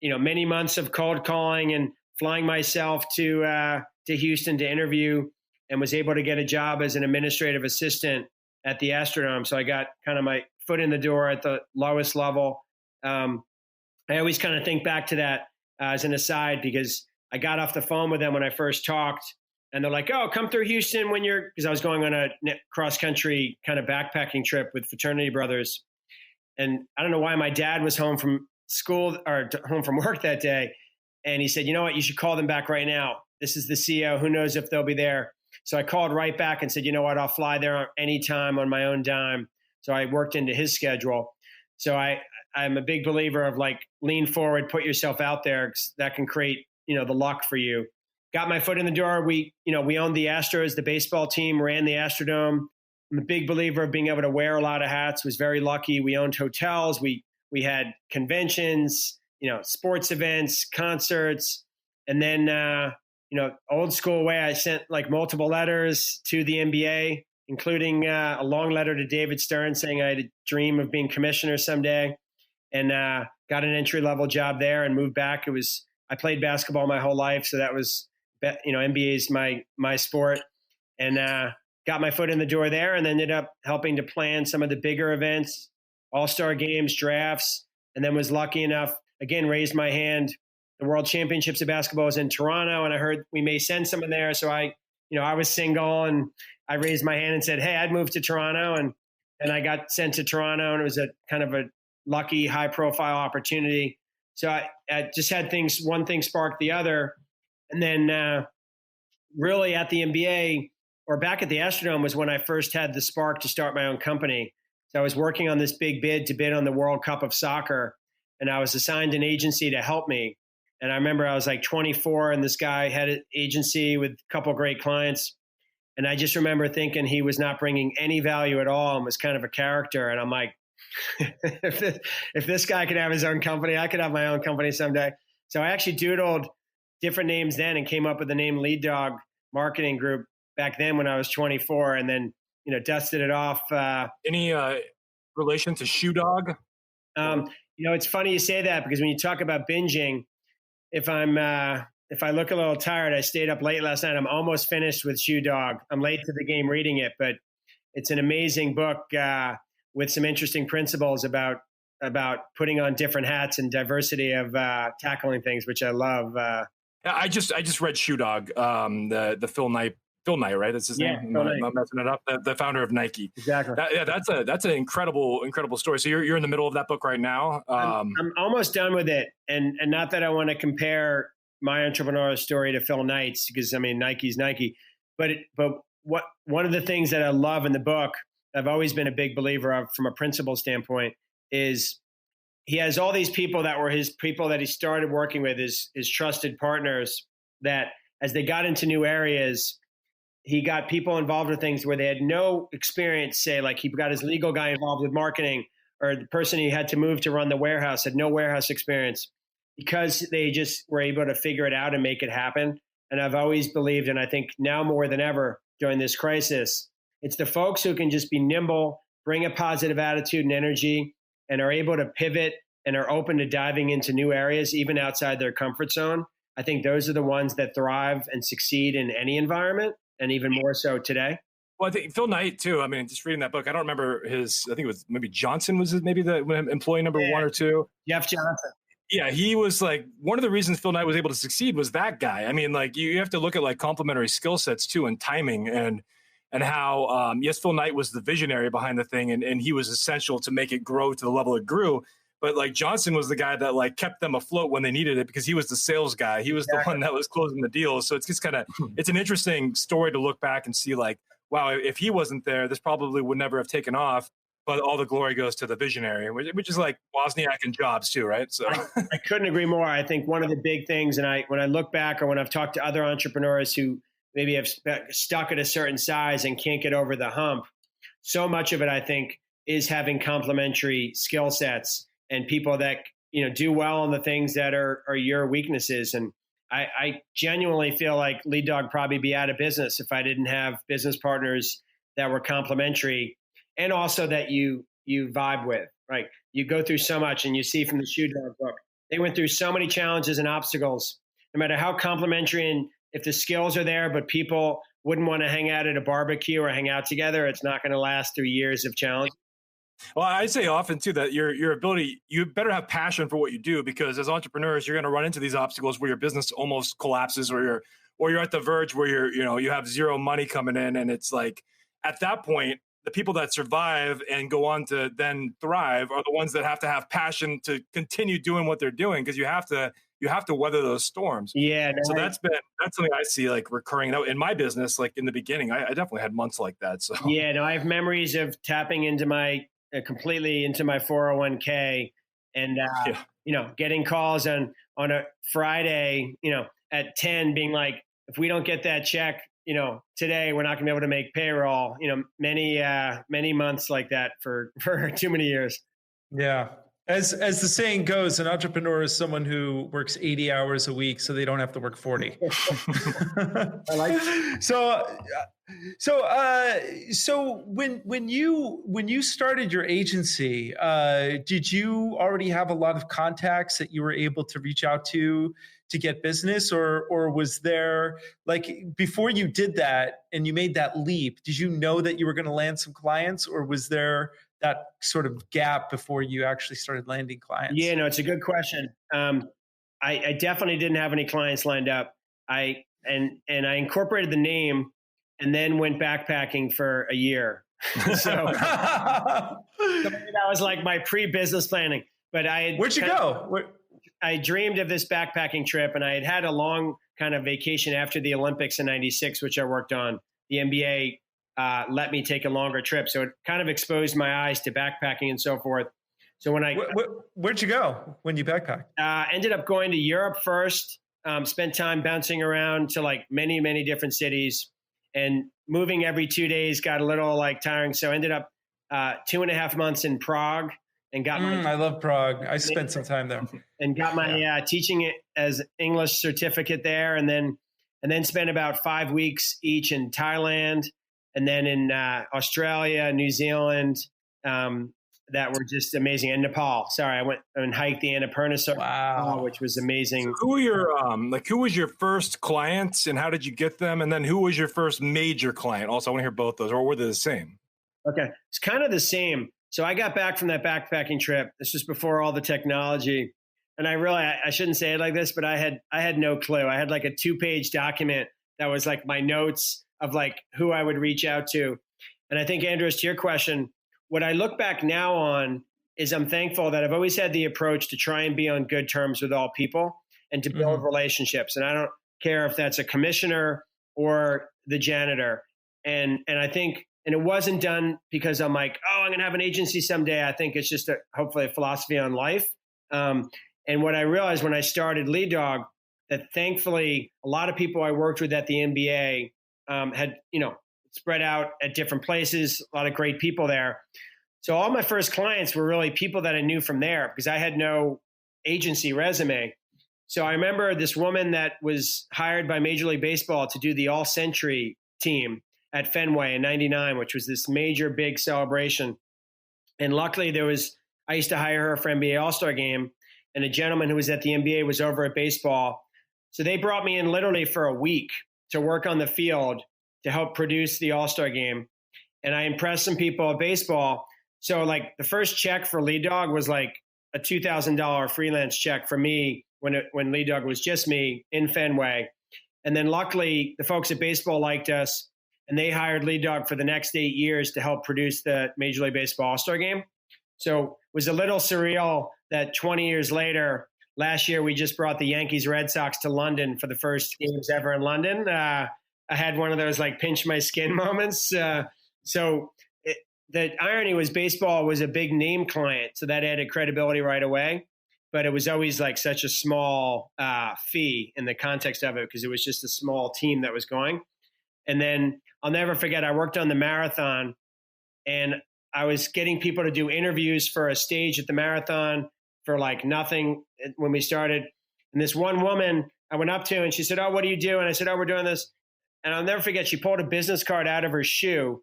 many months of cold calling and flying myself to Houston to interview, and was able to get a job as an administrative assistant at the Astrodome. So I got kind of my foot in the door at the lowest level. I always kind of think back to that as an aside, because I got off the phone with them when I first talked, and they're like, oh, come through Houston because I was going on a cross-country kind of backpacking trip with fraternity brothers. And I don't know why my dad was home from school or home from work that day. And he said, you know what, you should call them back right now. This is the CEO. Who knows if they'll be there? So I called right back and said, you know what, I'll fly there anytime on my own dime. So I worked into his schedule. So I'm a big believer of like lean forward, put yourself out there, 'cause that can create, the luck for you. Got my foot in the door. We owned the Astros, the baseball team, ran the Astrodome. I'm a big believer of being able to wear a lot of hats. Was very lucky. We owned hotels. We had conventions, sports events, concerts. And then, old school way, I sent like multiple letters to the NBA, including a long letter to David Stern saying I had a dream of being commissioner someday, and got an entry-level job there and moved back. I played basketball my whole life. So that was, NBA is my sport, and got my foot in the door there, and ended up helping to plan some of the bigger events, all-star games, drafts, and then was lucky enough, again, raised my hand. The World Championships of basketball was in Toronto, and I heard we may send someone there. So I was single, and I raised my hand and said, hey, I'd move to Toronto. And and I got sent to Toronto, and it was a kind of a lucky, high profile opportunity. So I just had one thing sparked the other. And then really at the NBA or back at the Astrodome was when I first had the spark to start my own company. So I was working on this big bid on the World Cup of Soccer, and I was assigned an agency to help me. And I remember I was like 24, and this guy had an agency with a couple of great clients. And I just remember thinking he was not bringing any value at all and was kind of a character. And I'm like, if this guy could have his own company, I could have my own company someday. So I actually doodled different names then and came up with the name LeadDog Marketing Group back then when I was 24, and then, dusted it off. Any relation to Shoe Dog? It's funny you say that, because when you talk about binging, if I look a little tired, I stayed up late last night. I'm almost finished with Shoe Dog. I'm late to the game reading it, but it's an amazing book with some interesting principles about putting on different hats and diversity of tackling things, which I love. I just read Shoe Dog, the Phil Knight, right? That's his name. I'm not messing it up. The founder of Nike. Exactly. That's an incredible story. So you're in the middle of that book right now. I'm almost done with it, and not that I want to compare my entrepreneurial story to Phil Knight's, because Nike's Nike, but one of the things that I love in the book, I've always been a big believer of from a principle standpoint, is he has all these people that were his people that he started working with, his trusted partners, that as they got into new areas, he got people involved with things where they had no experience. Say, like, he got his legal guy involved with marketing, or the person he had to move to run the warehouse had no warehouse experience, because they just were able to figure it out and make it happen. And I've always believed, and I think now more than ever during this crisis, it's the folks who can just be nimble, bring a positive attitude and energy, and are able to pivot and are open to diving into new areas, even outside their comfort zone. I think those are the ones that thrive and succeed in any environment, and even more so today. Well, I think Phil Knight too. I mean, just reading that book, I don't remember I think it was maybe Johnson was maybe the employee number one or two. Jeff Johnson. Yeah, he was like, one of the reasons Phil Knight was able to succeed was that guy. I mean, like, you have to look at like complementary skill sets too, and timing, and how, yes, Phil Knight was the visionary behind the thing, and he was essential to make it grow to the level it grew. But like Johnson was the guy that like kept them afloat when they needed it, because he was the sales guy. He was the one that was closing the deals. So it's just kind of, it's an interesting story to look back and see, like, wow, if he wasn't there, this probably would never have taken off. But all the glory goes to the visionary, which is like Wozniak and Jobs too, right? So I couldn't agree more. I think one of the big things, and when I look back, or when I've talked to other entrepreneurs who maybe have stuck at a certain size and can't get over the hump, so much of it, I think, is having complementary skill sets and people that do well on the things that are your weaknesses. And I genuinely feel like LeadDog probably be out of business if I didn't have business partners that were complementary, and also that you vibe with, right? You go through so much, and you see from the Shoe Dog book, they went through so many challenges and obstacles, no matter how complementary, and if the skills are there, but people wouldn't want to hang out at a barbecue or hang out together, it's not going to last through years of challenge. Well, I say often too that your ability, you better have passion for what you do, because as entrepreneurs, you're going to run into these obstacles where your business almost collapses, or you're at the verge where you have zero money coming in, and it's like, at that point, the people that survive and go on to then thrive are the ones that have to have passion to continue doing what they're doing, because you have to weather those storms. Yeah. No, so that's something I see like recurring in my business. Like in the beginning, I definitely had months like that. So yeah, no, I have memories of tapping into my completely into my 401k, and getting calls on a Friday, at 10, being like, if we don't get that check, today, we're not gonna be able to make payroll. Many months like that for too many years. Yeah. As the saying goes, an entrepreneur is someone who works 80 hours a week so they don't have to work 40. I like that. So when you started your agency, did you already have a lot of contacts that you were able to reach out to get business, or was there, like, before you did that and you made that leap, did you know that you were going to land some clients, or was there that sort of gap before you actually started landing clients? Yeah, no, it's a good question. I definitely didn't have any clients lined up. I incorporated the name and then went backpacking for a year. So that was like my pre-business planning. But where'd you go? I dreamed of this backpacking trip, and I had a long kind of vacation after the Olympics in '96, which I worked on. The NBA let me take a longer trip, so it kind of exposed my eyes to backpacking and so forth. So when where'd you go when you backpacked? Ended up going to Europe first. Spent time bouncing around to like many, many different cities, and moving every 2 days got a little like tiring. So ended up 2.5 months in Prague and got my. I love Prague. I spent some time there and got my teaching it as English certificate there, and then spent about 5 weeks each in Thailand, and then in Australia, New Zealand. That were just amazing. And Nepal. Sorry, I went and hiked the Annapurna Circle, wow, which was amazing. So who were your who was your first clients, and how did you get them? And then who was your first major client? Also, I want to hear both those, or were they the same? Okay, it's kind of the same. So I got back from that backpacking trip. This was before all the technology, and I shouldn't say it like this, but I had no clue. I had like a 2-page document that was like my notes of like who I would reach out to. And I think, Andrews, to your question, what I look back now on is I'm thankful that I've always had the approach to try and be on good terms with all people and to build relationships. And I don't care if that's a commissioner or the janitor. And I think, and it wasn't done because I'm like, oh, I'm going to have an agency someday. I think it's just hopefully a philosophy on life. And what I realized when I started LeadDog, that thankfully a lot of people I worked with at the NBA had, spread out at different places, a lot of great people there. So all my first clients were really people that I knew from there because I had no agency resume. So I remember this woman that was hired by Major League Baseball to do the All-Century team at Fenway in '99, which was this major big celebration. And luckily I used to hire her for NBA All-Star Game, and a gentleman who was at the NBA was over at baseball. So they brought me in literally for a week to work on the field to help produce the All-Star Game. And I impressed some people at baseball. So like the first check for LeadDog was like a $2,000 freelance check for me when LeadDog was just me in Fenway. And then luckily the folks at baseball liked us and they hired LeadDog for the next 8 years to help produce the Major League Baseball All-Star Game. So it was a little surreal that 20 years later, last year we just brought the Yankees Red Sox to London for the first games ever in London. I had one of those like pinch my skin moments. The irony was baseball was a big name client, so that added credibility right away. But it was always like such a small fee in the context of it because it was just a small team that was going. And then I'll never forget, I worked on the marathon and I was getting people to do interviews for a stage at the marathon for like nothing when we started. And this one woman I went up to and she said, "Oh, what do you do?" And I said, "Oh, we're doing this." And I'll never forget, she pulled a business card out of her shoe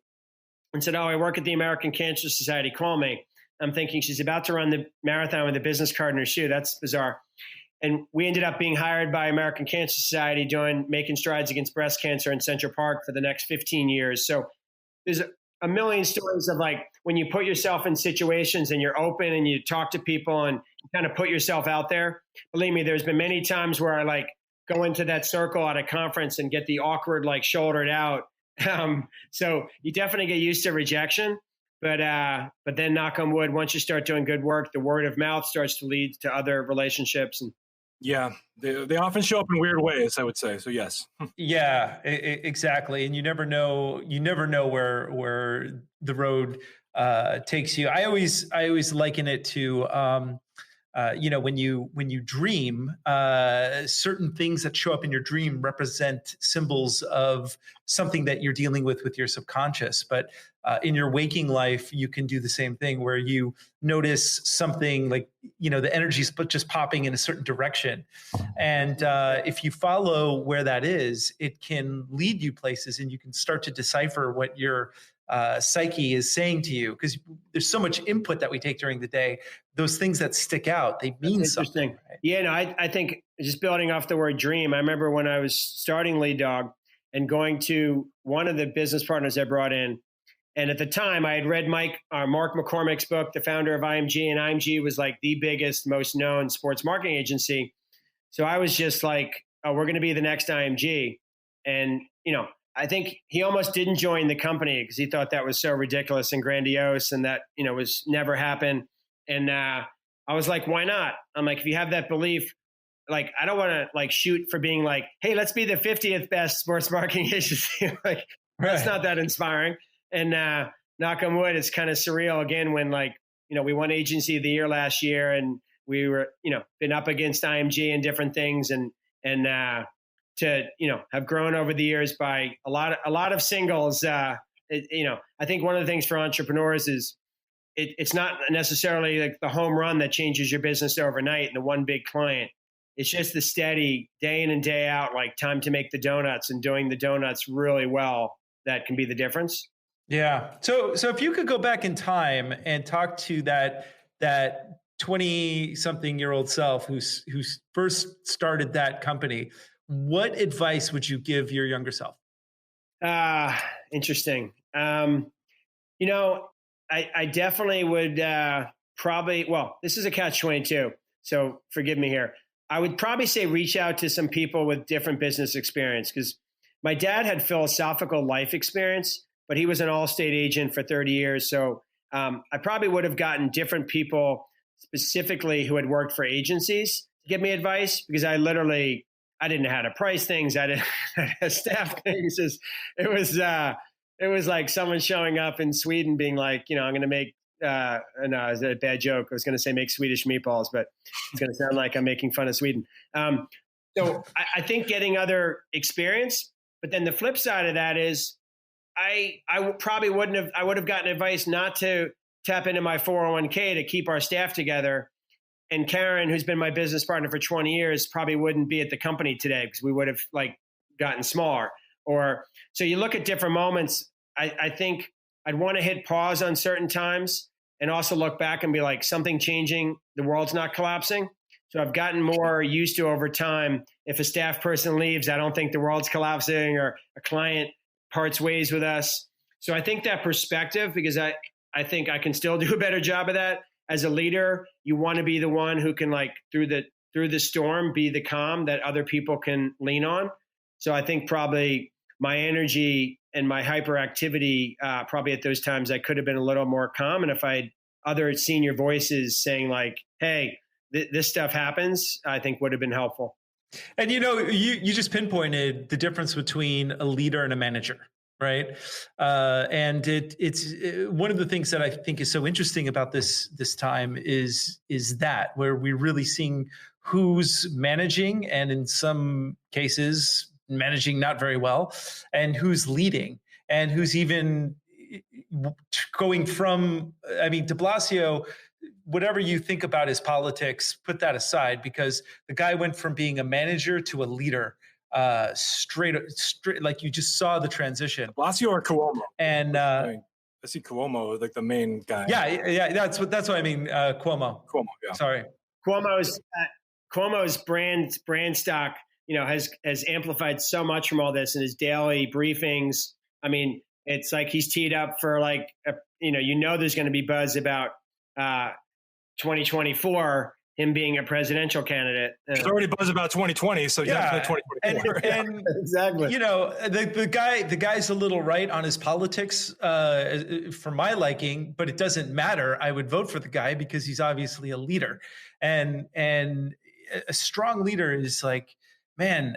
and said, "Oh, I work at the American Cancer Society. Call me." I'm thinking she's about to run the marathon with a business card in her shoe. That's bizarre. And we ended up being hired by American Cancer Society making strides against breast cancer in Central Park for the next 15 years. So there's a million stories of like when you put yourself in situations and you're open and you talk to people and you kind of put yourself out there. Believe me, there's been many times where I like go into that circle at a conference and get the awkward, like shouldered out. So you definitely get used to rejection, but then knock on wood, once you start doing good work, the word of mouth starts to lead to other relationships. And yeah, they often show up in weird ways, I would say. So yes. Yeah, exactly. And you never know where the road takes you. I always liken it to, when you dream, certain things that show up in your dream represent symbols of something that you're dealing with your subconscious. But in your waking life, you can do the same thing where you notice something like, the energy's just popping in a certain direction. And if you follow where that is, it can lead you places and you can start to decipher what your psyche is saying to you, because there's so much input that we take during the day. Those things that stick out, they mean something. Right? Yeah, no, I think just building off the word dream, I remember when I was starting LeadDog and going to one of the business partners I brought in. And at the time I had read Mark McCormick's book, the founder of IMG, and IMG was like the biggest, most known sports marketing agency. So I was just like, oh, we're going to be the next IMG. And, I think he almost didn't join the company because he thought that was so ridiculous and grandiose and that, was never happen. And I was like, why not? I'm like, if you have that belief, like, I don't want to like shoot for being like, hey, let's be the 50th best sports marketing agency. Like, that's not that inspiring. And knock on wood, it's kind of surreal again when like, we won Agency of the Year last year and we were, been up against IMG and different things and to, have grown over the years by a lot of singles. I think one of the things for entrepreneurs is it's not necessarily like the home run that changes your business overnight and the one big client. It's just the steady day in and day out, like time to make the donuts and doing the donuts really well. That can be the difference. Yeah. So if you could go back in time and talk to that 20-something-year-old self who's first started that company, what advice would you give your younger self? Interesting. I definitely would this is a catch-22, so forgive me here. I would probably say reach out to some people with different business experience because my dad had philosophical life experience, but he was an Allstate agent for 30 years. So I probably would have gotten different people specifically who had worked for agencies to give me advice because I didn't know how to price things. I didn't have staff things. It was like someone showing up in Sweden being like, I'm going to make, no, is that a bad joke? I was going to say make Swedish meatballs, but it's going to sound like I'm making fun of Sweden. So I think getting other experience, but then the flip side of that is I would have gotten advice not to tap into my 401k to keep our staff together. And Karen, who's been my business partner for 20 years, probably wouldn't be at the company today because we would have like gotten smaller. So you look at different moments. I think I'd want to hit pause on certain times and also look back and be like, something changing, the world's not collapsing. So I've gotten more used to over time. If a staff person leaves, I don't think the world's collapsing or a client parts ways with us. So I think that perspective, because I think I can still do a better job of that. As a leader, you want to be the one who can like through the storm, be the calm that other people can lean on. So I think probably my energy and my hyperactivity, probably at those times I could have been a little more calm. And if I had other senior voices saying like, hey, this stuff happens, I think would have been helpful. And you just pinpointed the difference between a leader and a manager, right? And it's one of the things that I think is so interesting about this time is that where we're really seeing who's managing, and in some cases managing not very well, and who's leading, and who's even going from. I mean, De Blasio. Whatever you think about his politics, put that aside, because the guy went from being a manager to a leader, straight, like you just saw the transition. Blasio or Cuomo? And I see Cuomo, like the main guy. Yeah, that's what I mean. Cuomo, yeah. Sorry, Cuomo's brand stock, has amplified so much from all this in his daily briefings. I mean, it's like he's teed up for like, there's going to be buzz about 2024, him being a presidential candidate. There's already buzz about 2020, so definitely 2024. And exactly. The guy's a little right on his politics for my liking, but it doesn't matter. I would vote for the guy because he's obviously a leader, and a strong leader is like, man,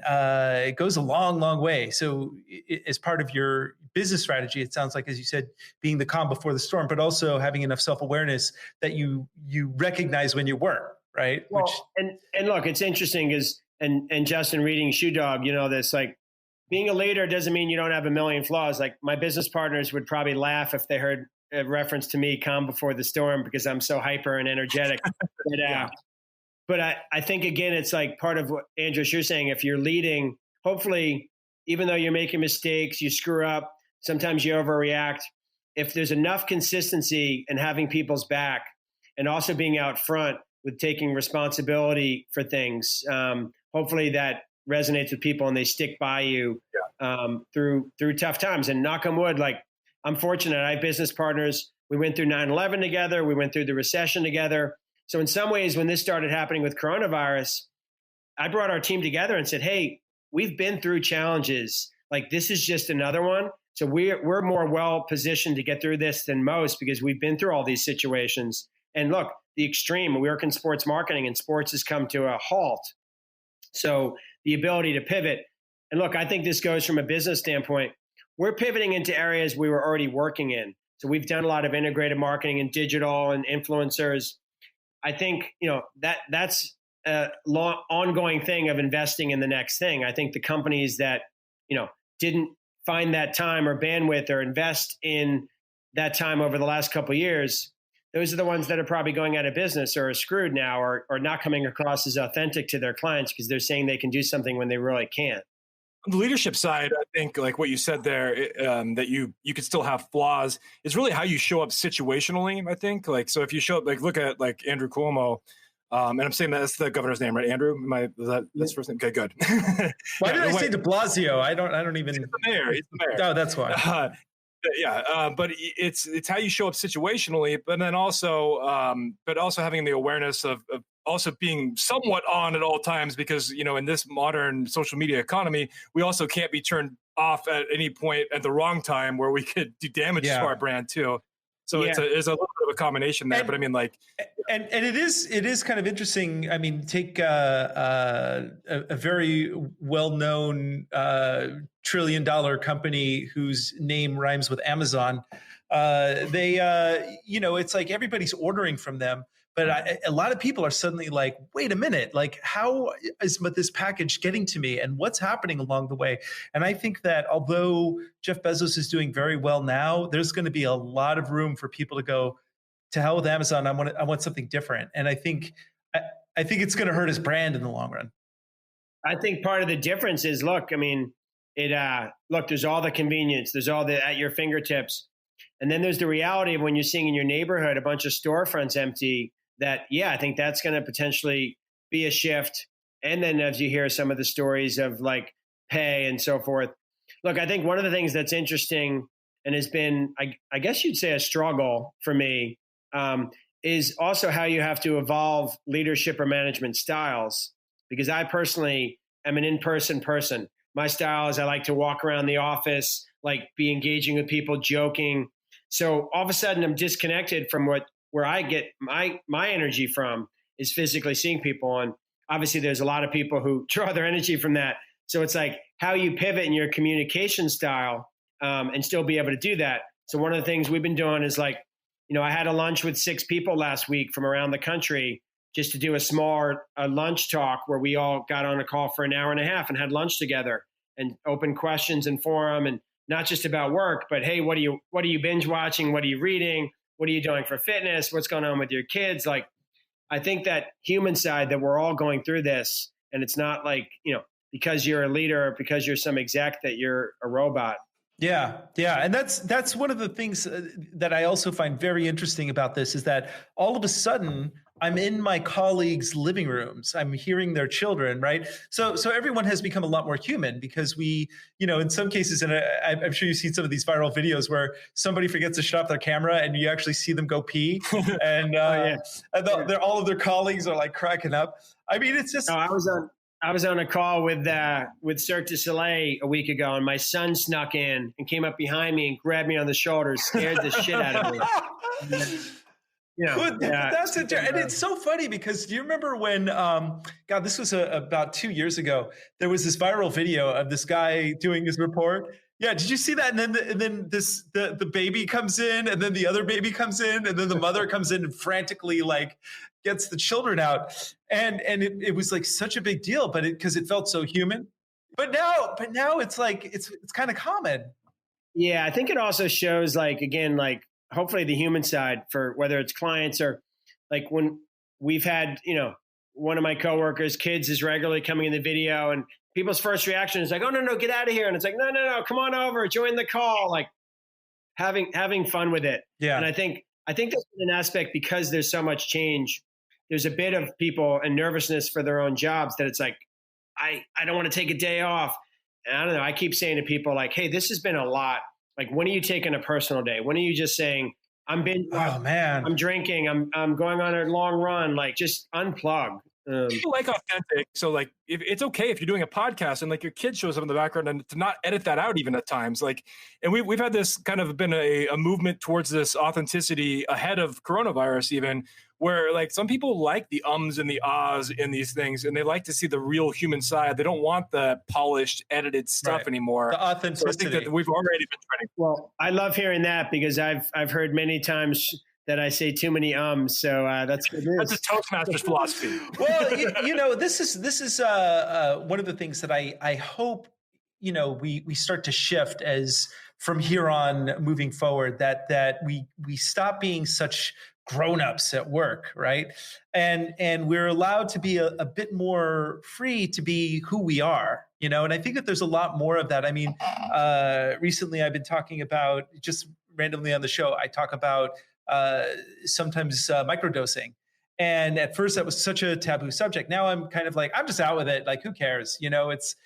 it goes a long, long way. So as part of your business strategy, it sounds like, as you said, being the calm before the storm, but also having enough self-awareness that you recognize when you weren't, right? Well, and look, it's interesting is, and Justin, reading Shoe Dog, this, like, being a leader doesn't mean you don't have a million flaws. Like, my business partners would probably laugh if they heard a reference to me, calm before the storm, because I'm so hyper and energetic. But I think, again, it's like part of what, Andrew, you're saying, if you're leading, hopefully, even though you're making mistakes, you screw up, sometimes you overreact. If there's enough consistency and having people's back, and also being out front with taking responsibility for things, hopefully that resonates with people and they stick by you through tough times. And knock on wood, like, I'm fortunate. I have business partners. We went through 9/11 together. We went through the recession together. So in some ways, when this started happening with coronavirus, I brought our team together and said, hey, we've been through challenges. like, this is just another one. So we're more well positioned to get through this than most because we've been through all these situations. And look, the extreme, we work in sports marketing and sports has come to a halt. So the ability to pivot. And look, I think this goes from a business standpoint. We're pivoting into areas we were already working in. So we've done a lot of integrated marketing and digital and influencers. I think, that's a long, ongoing thing of investing in the next thing. I think the companies that, didn't find that time or bandwidth or invest in that time over the last couple of years, those are the ones that are probably going out of business or are screwed now or not coming across as authentic to their clients because they're saying they can do something when they really can't. On the leadership side, I think like what you said there, that you could still have flaws is really how you show up situationally, I think. Like, so if you show up, like, look at like Andrew Cuomo, and I'm saying that's the governor's name, right? Andrew, that's first name? Okay, good. Why did I say de Blasio? I don't even. He's the mayor. Oh, that's why. But it's how you show up situationally, but then also having the awareness of also being somewhat on at all times, because in this modern social media economy, we also can't be turned off at any point at the wrong time where we could do damage to our brand too. So there's a little bit of a combination there, but I mean, like, and it is kind of interesting. I mean, take a very well-known $1 trillion company whose name rhymes with Amazon. It's like everybody's ordering from them, but a lot of people are suddenly like, wait a minute, like, how is this package getting to me and what's happening along the way? And I think that although Jeff Bezos is doing very well now, there's going to be a lot of room for people to go, to hell with Amazon. I want something different. And I think it's going to hurt his brand in the long run. I think part of the difference is, look, I mean, there's all the convenience, there's all the at your fingertips. And then there's the reality of when you're seeing in your neighborhood a bunch of storefronts empty, that, I think that's going to potentially be a shift. And then as you hear some of the stories of like pay and so forth, look, I think one of the things that's interesting and has been, I guess you'd say, a struggle for me, is also how you have to evolve leadership or management styles. Because I personally am an in-person person. My style is I like to walk around the office, like be engaging with people, joking. So all of a sudden I'm disconnected from where I get my energy from is physically seeing people. And obviously there's a lot of people who draw their energy from that. So it's like how you pivot in your communication style and still be able to do that. So one of the things we've been doing is like, I had a lunch with 6 people last week from around the country just to do a lunch talk where we all got on a call for an hour and a half and had lunch together and open questions and forum, and not just about work, but hey, what are you binge watching? What are you reading? What are you doing for fitness? What's going on with your kids? Like, I think that human side that we're all going through this, and it's not like, because you're a leader or because you're some exec that you're a robot. Yeah. And that's one of the things that I also find very interesting about this is that all of a sudden I'm in my colleagues' living rooms. I'm hearing their children, right? So everyone has become a lot more human because we, in some cases, and I'm sure you've seen some of these viral videos where somebody forgets to shut off their camera and you actually see them go pee, and all of their colleagues are like cracking up. I mean, it's just. I was on a call with Cirque du Soleil a week ago, and my son snuck in and came up behind me and grabbed me on the shoulder, scared the shit out of me. That's it. And it's so funny because do you remember when, this was about 2 years ago, there was this viral video of this guy doing his report. Yeah, did you see that? And then the baby comes in, and then the other baby comes in, and then the mother comes in and frantically like gets the children out, and it was like such a big deal, but because it felt so human. But now it's like it's kind of common. Yeah, I think it also shows hopefully the human side for whether it's clients or like when we've had one of my coworkers' kids is regularly coming in the video, and people's first reaction is like, oh, no, get out of here. And it's like, no, come on over, join the call, like having fun with it. Yeah. And I think that's an aspect because there's so much change. There's a bit of people and nervousness for their own jobs that it's like, I don't want to take a day off. And I don't know. I keep saying to people like, hey, this has been a lot. Like, when are you taking a personal day? When are you just saying, I'm binge watching, I'm drinking, I'm going on a long run, like just unplug. People like authentic. So like, if it's okay if you're doing a podcast and like your kid shows up in the background and to not edit that out even at times. Like, and we've had this kind of been a movement towards this authenticity ahead of coronavirus even, where like some people like the ums and the ahs in these things and they like to see the real human side. They don't want the polished, edited stuff anymore. The authenticity. So I think that we've already been trending. Well, I love hearing that because I've heard many times that I say too many ums. So that's good news. That's a Toastmasters philosophy. Well, you know, this is one of the things that I hope, you know, we start to shift as from here on moving forward, that we stop being such grown-ups at work, right? And we're allowed to be a bit more free to be who we are, you know? And I think that there's a lot more of that. I mean, recently I've been talking about, just randomly on the show, I talk about sometimes microdosing. And at first that was such a taboo subject. Now I'm kind of like, I'm just out with it. Like, who cares? You know, it's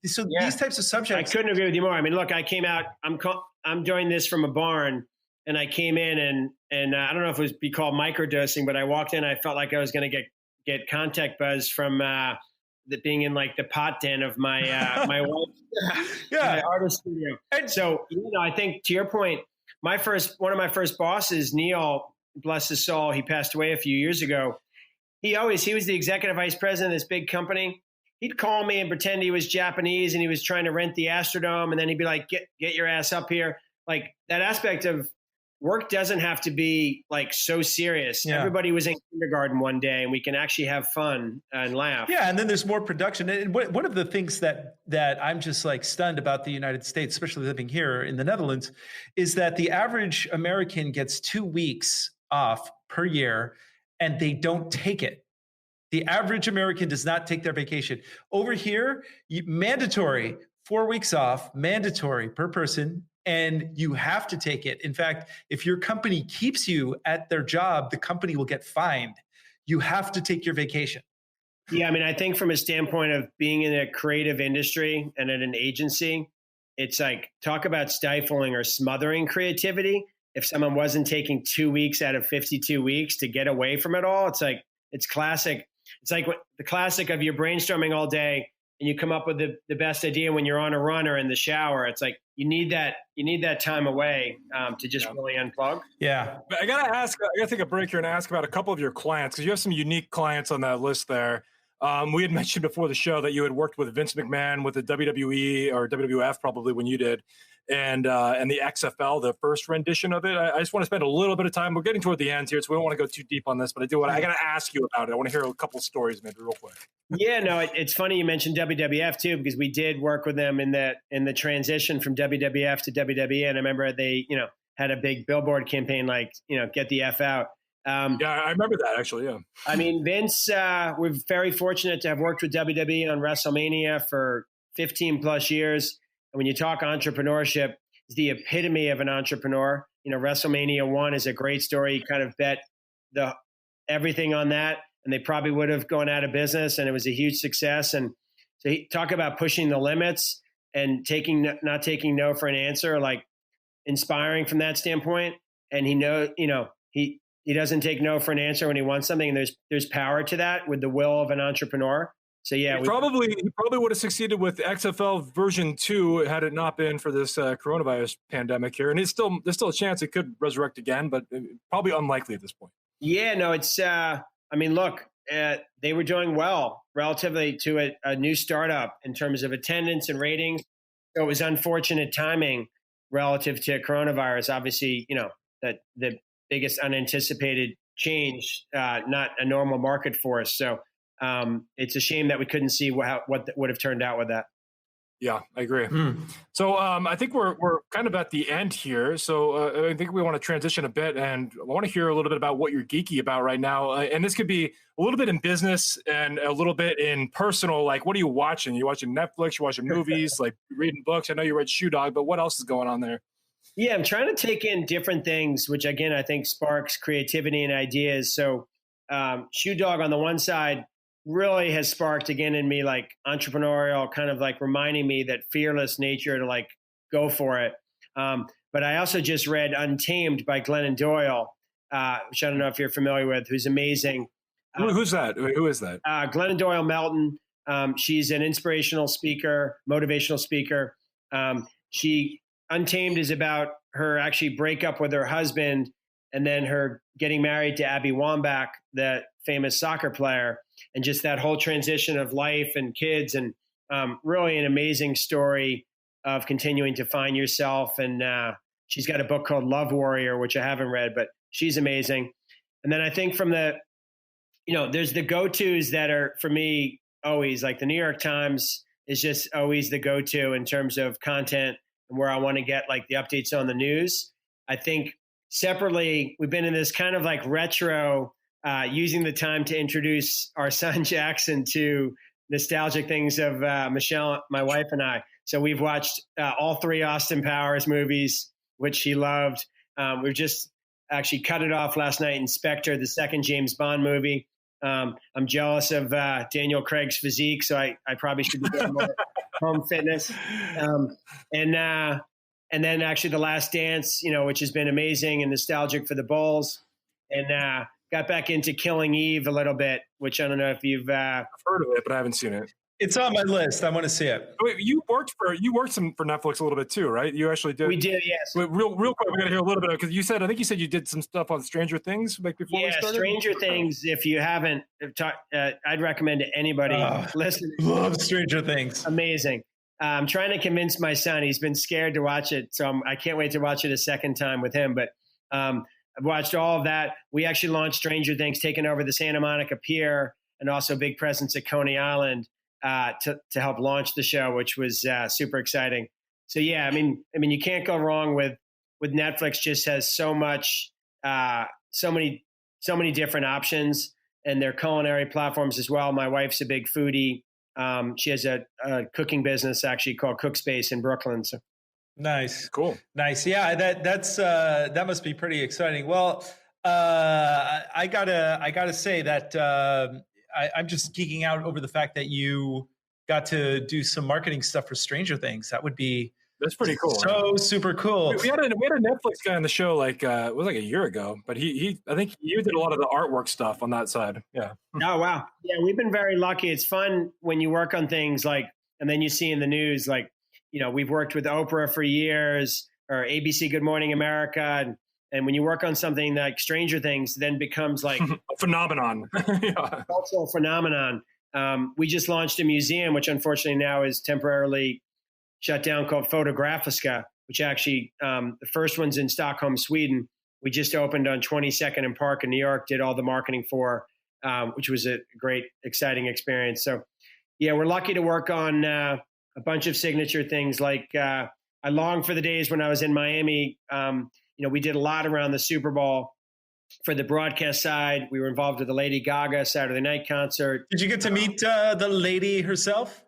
so these types of subjects. I couldn't agree with you more. I mean, look, I came out, I'm doing this from a barn and I came in and I don't know if it was be called microdosing, but I walked in, I felt like I was going to get contact buzz from being in like the pot den of my, my wife, my artist studio. And so, you know, I think to your point, one of my first bosses, Neil, bless his soul, he passed away a few years ago. He was the executive vice president of this big company. He'd call me and pretend he was Japanese and he was trying to rent the Astrodome. And then he'd be like, get your ass up here. Like, that aspect of work doesn't have to be like so serious. Yeah. Everybody was in kindergarten one day and we can actually have fun and laugh. Yeah. And then there's more production. And one of the things that I'm just like stunned about the United States, especially living here in the Netherlands, is that the average American gets 2 weeks off per year and they don't take it. The average American does not take their vacation. Over here, mandatory 4 weeks off, mandatory per person. And you have to take it. In fact, if your company keeps you at their job, the company will get fined. You have to take your vacation. Yeah, I mean, I think from a standpoint of being in a creative industry and at an agency, it's like, talk about stifling or smothering creativity. If someone wasn't taking 2 weeks out of 52 weeks to get away from it all, it's like, it's classic. It's like the classic of you're brainstorming all day and you come up with the best idea when you're on a run or in the shower. It's like, you need that time away to just really unplug. Yeah. But I got to take a break here and ask about a couple of your clients, because you have some unique clients on that list there. We had mentioned before the show that you had worked with Vince McMahon with the WWE or WWF probably when you did, and the XFL, the first rendition of it. I just want to spend a little bit of time. We're getting toward the end here, so we don't want to go too deep on this, but I got to ask you about it. I want to hear a couple of stories maybe real quick. Yeah, no, it's funny you mentioned WWF too, because we did work with them in the transition from WWF to WWE. And I remember they, you know, had a big billboard campaign like, you know, get the F out. Yeah, I remember that actually. Yeah. I mean, Vince, we're very fortunate to have worked with WWE on WrestleMania for 15 plus years. And when you talk entrepreneurship, it's the epitome of an entrepreneur. You know, WrestleMania 1 is a great story. You kind of bet everything on that, and they probably would have gone out of business, and it was a huge success. And so he talk about pushing the limits and not taking no for an answer, like inspiring from that standpoint. And he doesn't take no for an answer when he wants something. And there's power to that with the will of an entrepreneur. So yeah, he probably would have succeeded with XFL version 2 had it not been for this coronavirus pandemic here. And there's still a chance it could resurrect again, but probably unlikely at this point. Yeah, no, it's, I mean, look, they were doing well relatively to a new startup in terms of attendance and ratings. So it was unfortunate timing relative to coronavirus. Obviously, you know, that the biggest unanticipated change, not a normal market for us. So it's a shame that we couldn't see what would have turned out with that. Yeah, I agree. So I think we're kind of at the end here. So I think we want to transition a bit, and I want to hear a little bit about what you're geeky about right now. And this could be a little bit in business and a little bit in personal. Like, what are you watching? You watching Netflix? You watching movies? Like reading books? I know you read Shoe Dog, but what else is going on there? Yeah, I'm trying to take in different things, which again I think sparks creativity and ideas. So Shoe Dog on the one side really has sparked again in me like entrepreneurial, kind of like reminding me that fearless nature to like go for it. But I also just read Untamed by Glennon Doyle, which I don't know if you're familiar with, who's amazing. Who's that? Who is that? Glennon Doyle Melton. She's an inspirational speaker, motivational speaker. She Untamed is about her actually breakup with her husband and then her getting married to Abby Wambach, the famous soccer player, and just that whole transition of life and kids, and really an amazing story of continuing to find yourself. And she's got a book called Love Warrior, which I haven't read, but she's amazing. And then I think from there's the go-tos that are, for me, always like the New York Times is just always the go-to in terms of content and where I want to get like the updates on the news. I think separately, we've been in this kind of like retro, using the time to introduce our son Jackson to nostalgic things of Michelle, my wife, and I. So we've watched all 3 Austin Powers movies, which she loved. We've just actually cut it off last night in Spectre, the second James Bond movie. I'm jealous of Daniel Craig's physique, so I probably should be doing more home fitness. And then actually The Last Dance, which has been amazing and nostalgic for the Bulls. And got back into Killing Eve a little bit, which I don't know if you've I've heard of it, but I haven't seen it. It's on my list. I want to see it. Wait, you worked for Netflix a little bit too, right? You actually did. We did, yes. Wait, real quick, we got to hear a little bit of, because I think you said you did some stuff on Stranger Things like before we started. Stranger Things. If you haven't, I'd recommend to anybody listen. Love Stranger Things. Amazing. I'm trying to convince my son. He's been scared to watch it, so I can't wait to watch it a second time with him. But I've watched all of that. We actually launched Stranger Things, taking over the Santa Monica Pier, and also big presence at Coney Island to help launch the show, which was super exciting. So yeah, I mean, you can't go wrong with Netflix. Just has so much, so many different options, and their culinary platforms as well. My wife's a big foodie. She has a cooking business actually called Cookspace in Brooklyn. So. Nice. Cool. Nice. Yeah, that must be pretty exciting. Well, I gotta say that I'm just geeking out over the fact that you got to do some marketing stuff for Stranger Things. That's pretty cool. So right? Super cool. We had a Netflix guy on the show it was like a year ago, but I think you did a lot of the artwork stuff on that side. Yeah. Oh wow. Yeah, we've been very lucky. It's fun when you work on things and then you see in the news we've worked with Oprah for years, or ABC Good Morning America, and when you work on something like Stranger Things, then becomes like a phenomenon. Yeah. Cultural phenomenon. We just launched a museum, which unfortunately now is temporarily shut down, called Fotografiska, which actually the first one's in Stockholm, Sweden. We just opened on 22nd and Park in New York, did all the marketing for, which was a great, exciting experience. So yeah, we're lucky to work on a bunch of signature things. I long for the days when I was in Miami. We did a lot around the Super Bowl for the broadcast side. We were involved with the Lady Gaga Saturday night concert. Did you get to meet the lady herself?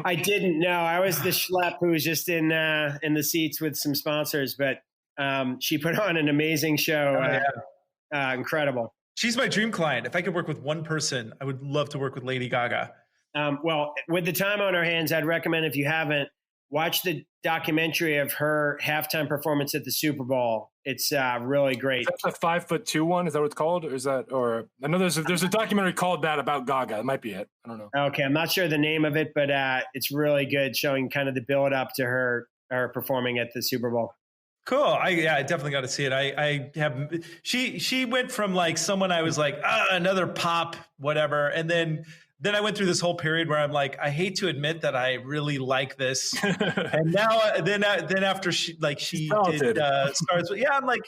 I didn't know. I was the schlep who was just in the seats with some sponsors, but she put on an amazing show. Incredible. She's my dream client. If I could work with one person, I would love to work with Lady Gaga. Well, with the time on our hands, I'd recommend, if you haven't, watch the documentary of her halftime performance at the Super Bowl. It's really great. That's a 5'2" one. Is that what it's called? Or I know there's a documentary called that about Gaga. It might be it. I don't know. Okay, I'm not sure the name of it, but it's really good, showing kind of the build up to her performing at the Super Bowl. Cool. I definitely got to see it. I have. She went from someone I was like, another pop, whatever, and then I went through this whole period where I'm like, I hate to admit that I really like this. And now, then after she did Stars, I'm like,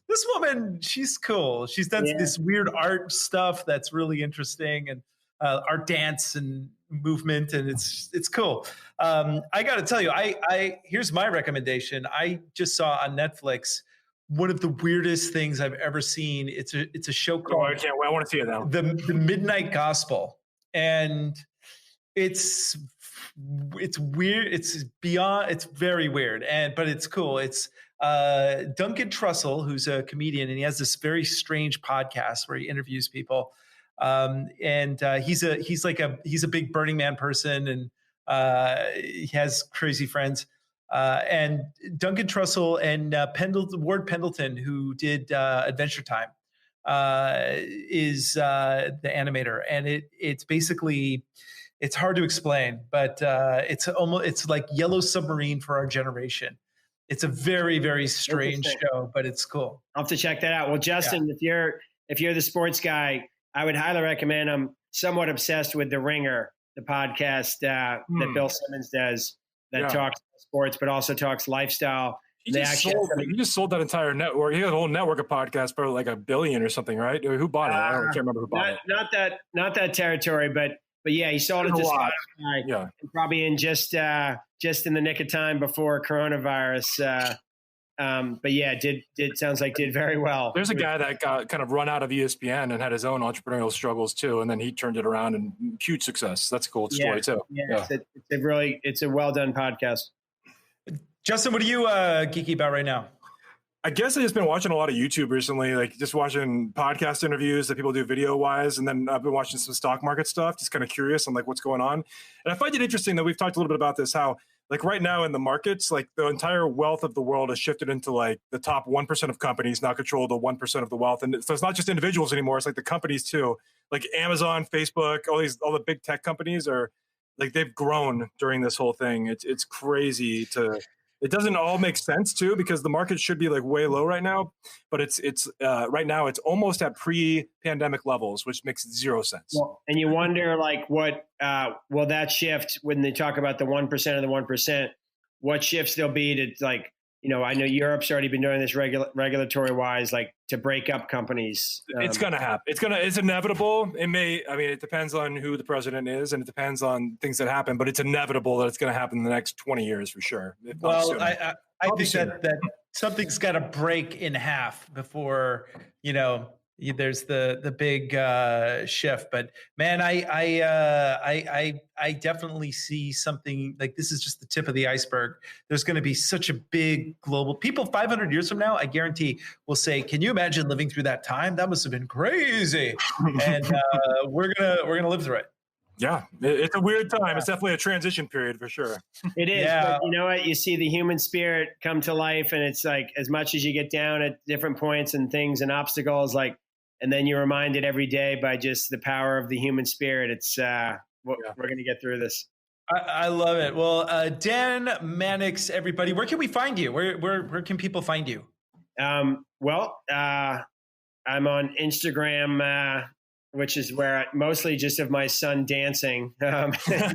this woman, she's cool. She's done this weird art stuff that's really interesting, and art dance and movement, and it's cool. I got to tell you, here's my recommendation. I just saw on Netflix one of the weirdest things I've ever seen. It's a show called I can't wait. I want to see it now. The Midnight Gospel. And it's weird. It's very weird, but it's cool. It's Duncan Trussell, who's a comedian, and he has this very strange podcast where he interviews people. He's a big Burning Man person, and he has crazy friends. And Duncan Trussell and Ward Pendleton, who did Adventure Time. is the animator, and it's basically, it's hard to explain, but it's like Yellow Submarine for our generation. It's a very, very strange show, but it's cool. I'll have to check that out. Well, Justin, if you're the sports guy, I would highly recommend. I'm somewhat obsessed with The Ringer, the podcast that Bill Simmons does that talks sports, but also talks lifestyle. He just sold that entire network. He had a whole network of podcasts for like $1 billion or something, right? Who bought it? I can't remember who bought it. Not that territory, but yeah, he sold it to Spotify. Yeah, probably in just in the nick of time before coronavirus. But yeah, did sounds like did very well. There's a guy that got kind of run out of ESPN and had his own entrepreneurial struggles too, and then he turned it around and huge success. That's a cool story too. Yeah. It's a well done podcast. Justin, what are you geeky about right now? I guess I've just been watching a lot of YouTube recently, like just watching podcast interviews that people do video wise. And then I've been watching some stock market stuff, just kind of curious on like what's going on. And I find it interesting that we've talked a little bit about this, how like right now in the markets, like the entire wealth of the world has shifted into like the top 1% of companies now control the 1% of the wealth. And so it's not just individuals anymore. It's like the companies too, like Amazon, Facebook, all the big tech companies are like, they've grown during this whole thing. It's crazy it doesn't all make sense too, because the market should be like way low right now, but it's right now it's almost at pre-pandemic levels, which makes zero sense. Well, and you wonder like what will that shift when they talk about the 1% of the 1%, what shifts there'll be to like, I know Europe's already been doing this regulatory wise, like to break up companies. It's going to happen. It's inevitable. It depends on who the president is, and it depends on things that happen, but it's inevitable that it's going to happen in the next 20 years for sure. Well, I think that something's got to break in half before, there's the big shift. But man, I definitely see something like this is just the tip of the iceberg. There's going to be such a big global people 500 years from now, I guarantee will say, can you imagine living through that time? That must have been crazy. And we're going to live through it. Yeah, it's a weird time. It's definitely a transition period for sure. It is. Yeah. But you know what? You see the human spirit come to life, and it's like as much as you get down at different points and things and obstacles, like, and then you're reminded every day by just the power of the human spirit. It's we're going to get through this. I love it. Well, Dan Mannix, everybody, where can we find you? Where can people find you? I'm on Instagram. Which is where mostly just of my son dancing. That's so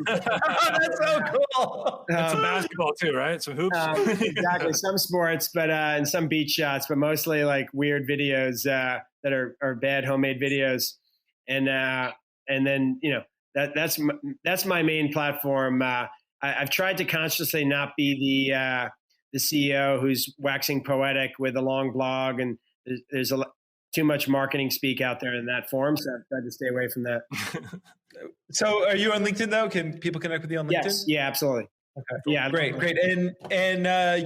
cool. And some basketball too, right? Some hoops. Exactly. Some sports, but and some beach shots, but mostly like weird videos that are bad homemade videos. And then that's my main platform. I've tried to consciously not be the CEO who's waxing poetic with a long blog, and there's too much marketing speak out there in that form, so I've tried to stay away from that. So are you on LinkedIn though? Can people connect with you on LinkedIn? Yes. Yeah, absolutely. Okay. Yeah. Great. And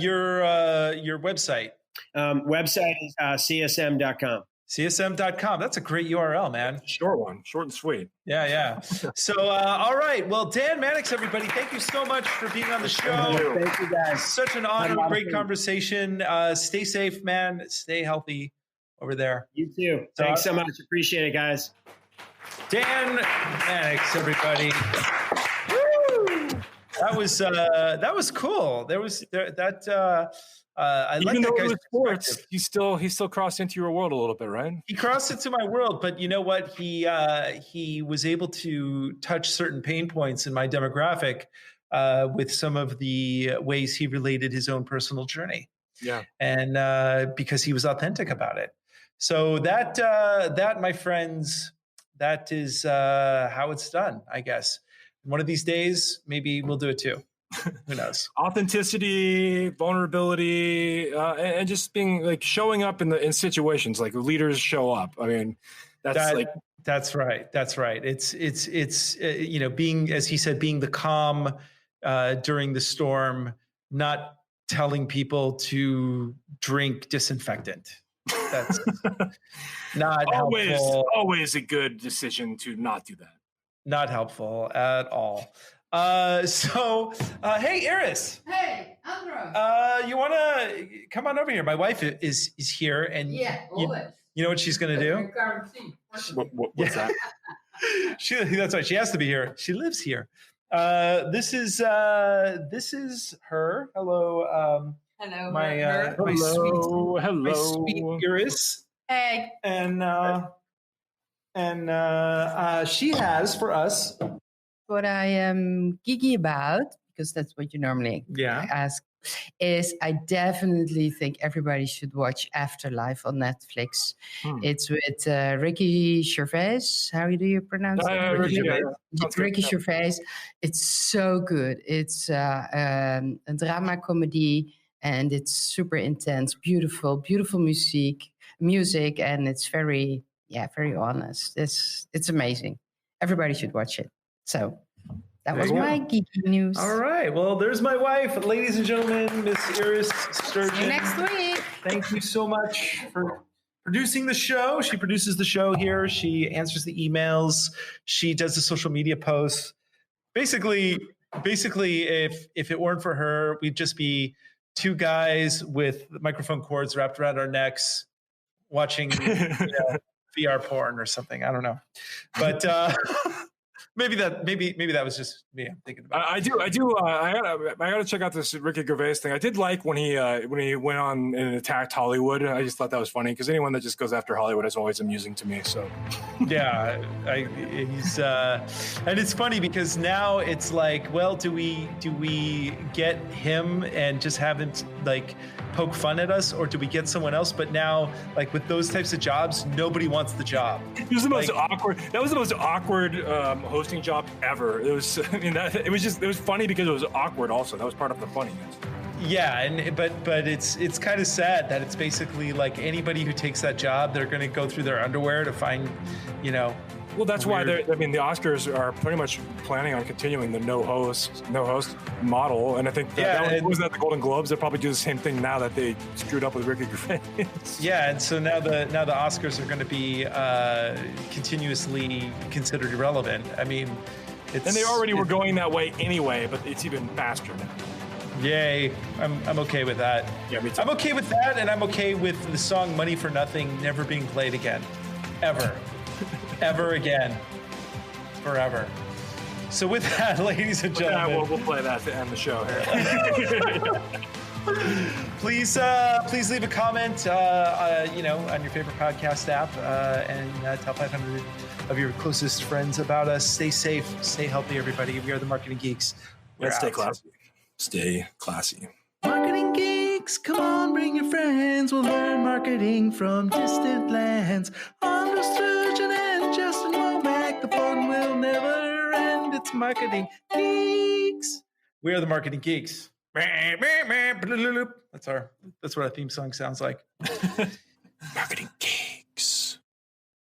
your website? Website is CSM.com. CSM.com. That's a great URL, man. Short one. Short and sweet. Yeah. So, all right. Well, Dan Mannix, everybody, thank you so much for being on the show. Thank you, guys. Such an honor. Great conversation. Stay safe, man. Stay healthy over there. You too. Thanks so much. Appreciate it, guys. Dan Mannix, everybody. Woo! That was cool. I like that guy's sports. He still crossed into your world a little bit, right? He crossed into my world, but you know what? He was able to touch certain pain points in my demographic with some of the ways he related his own personal journey. Yeah, and because he was authentic about it. So that, my friends, that is how it's done, I guess. One of these days, maybe we'll do it too. Who knows? Authenticity, vulnerability, and just being like showing up in situations like leaders show up. I mean, that's right. That's right. It's being, as he said, being the calm during the storm, not telling people to drink disinfectant. That's not helpful. Always a good decision to not do that. Not helpful at all. Hey, Iris. Hey, Andrew. You want to come on over here? My wife is here, and yeah, always. You know what she's going to do? What's that? That's right. She has to be here. She lives here. This is her. Hello. Hello. My sweet Iris. Hey. And she has for us what I am geeky about, because that's what you normally ask, is I definitely think everybody should watch Afterlife on Netflix. It's with Ricky Gervais. How do you pronounce it? Ricky Gervais. It's so good. It's a drama comedy, and it's super intense, beautiful music, and it's very honest. It's amazing. Everybody should watch it. So that was my geeky news. All right. Well, there's my wife, ladies and gentlemen, Miss Iris Sturgeon. See you next week. Thank you so much for producing the show. She produces the show here. She answers the emails. She does the social media posts. Basically, if it weren't for her, we'd just be two guys with microphone cords wrapped around our necks, watching VR porn or something. I don't know, but maybe that was just me. I'm thinking about. I gotta check out this Ricky Gervais thing. I did like when he went on and attacked Hollywood. I just thought that was funny, because anyone that just goes after Hollywood is always amusing to me. So yeah, he's and it's funny because now it's like, well, do we get him and just have him like poke fun at us, or do we get someone else? But now, like with those types of jobs, nobody wants the job. It was the most awkward. That was the most awkward hosting job ever. It was. I mean, it was funny because it was awkward. Also, that was part of the funniness. Yeah, but it's kind of sad that it's basically like anybody who takes that job, they're going to go through their underwear to find, Well, that's why the Oscars are pretty much planning on continuing the no host model, and I think was that the Golden Globes. They'll probably do the same thing now that they screwed up with Ricky Gervais. Yeah, and so now the Oscars are going to be continuously considered irrelevant. I mean, and they already were going that way anyway, but it's even faster now. Yay! I'm okay with that. Yeah, me too. I'm okay with that, and I'm okay with the song "Money for Nothing" never being played again, ever. Ever again, forever. So with that, ladies and gentlemen, we'll play that to end the show here. Please leave a comment, on your favorite podcast app, and tell 500 of your closest friends about us. Stay safe, stay healthy, everybody. We are the Marketing Geeks. Let's stay classy. Stay classy. Marketing Geeks, come on, bring your friends. We'll learn marketing from distant lands. I'm the Sturgeon and Justin Womack. The fun will never end. It's Marketing Geeks. We are the Marketing Geeks. That's what our theme song sounds like. Marketing Geeks.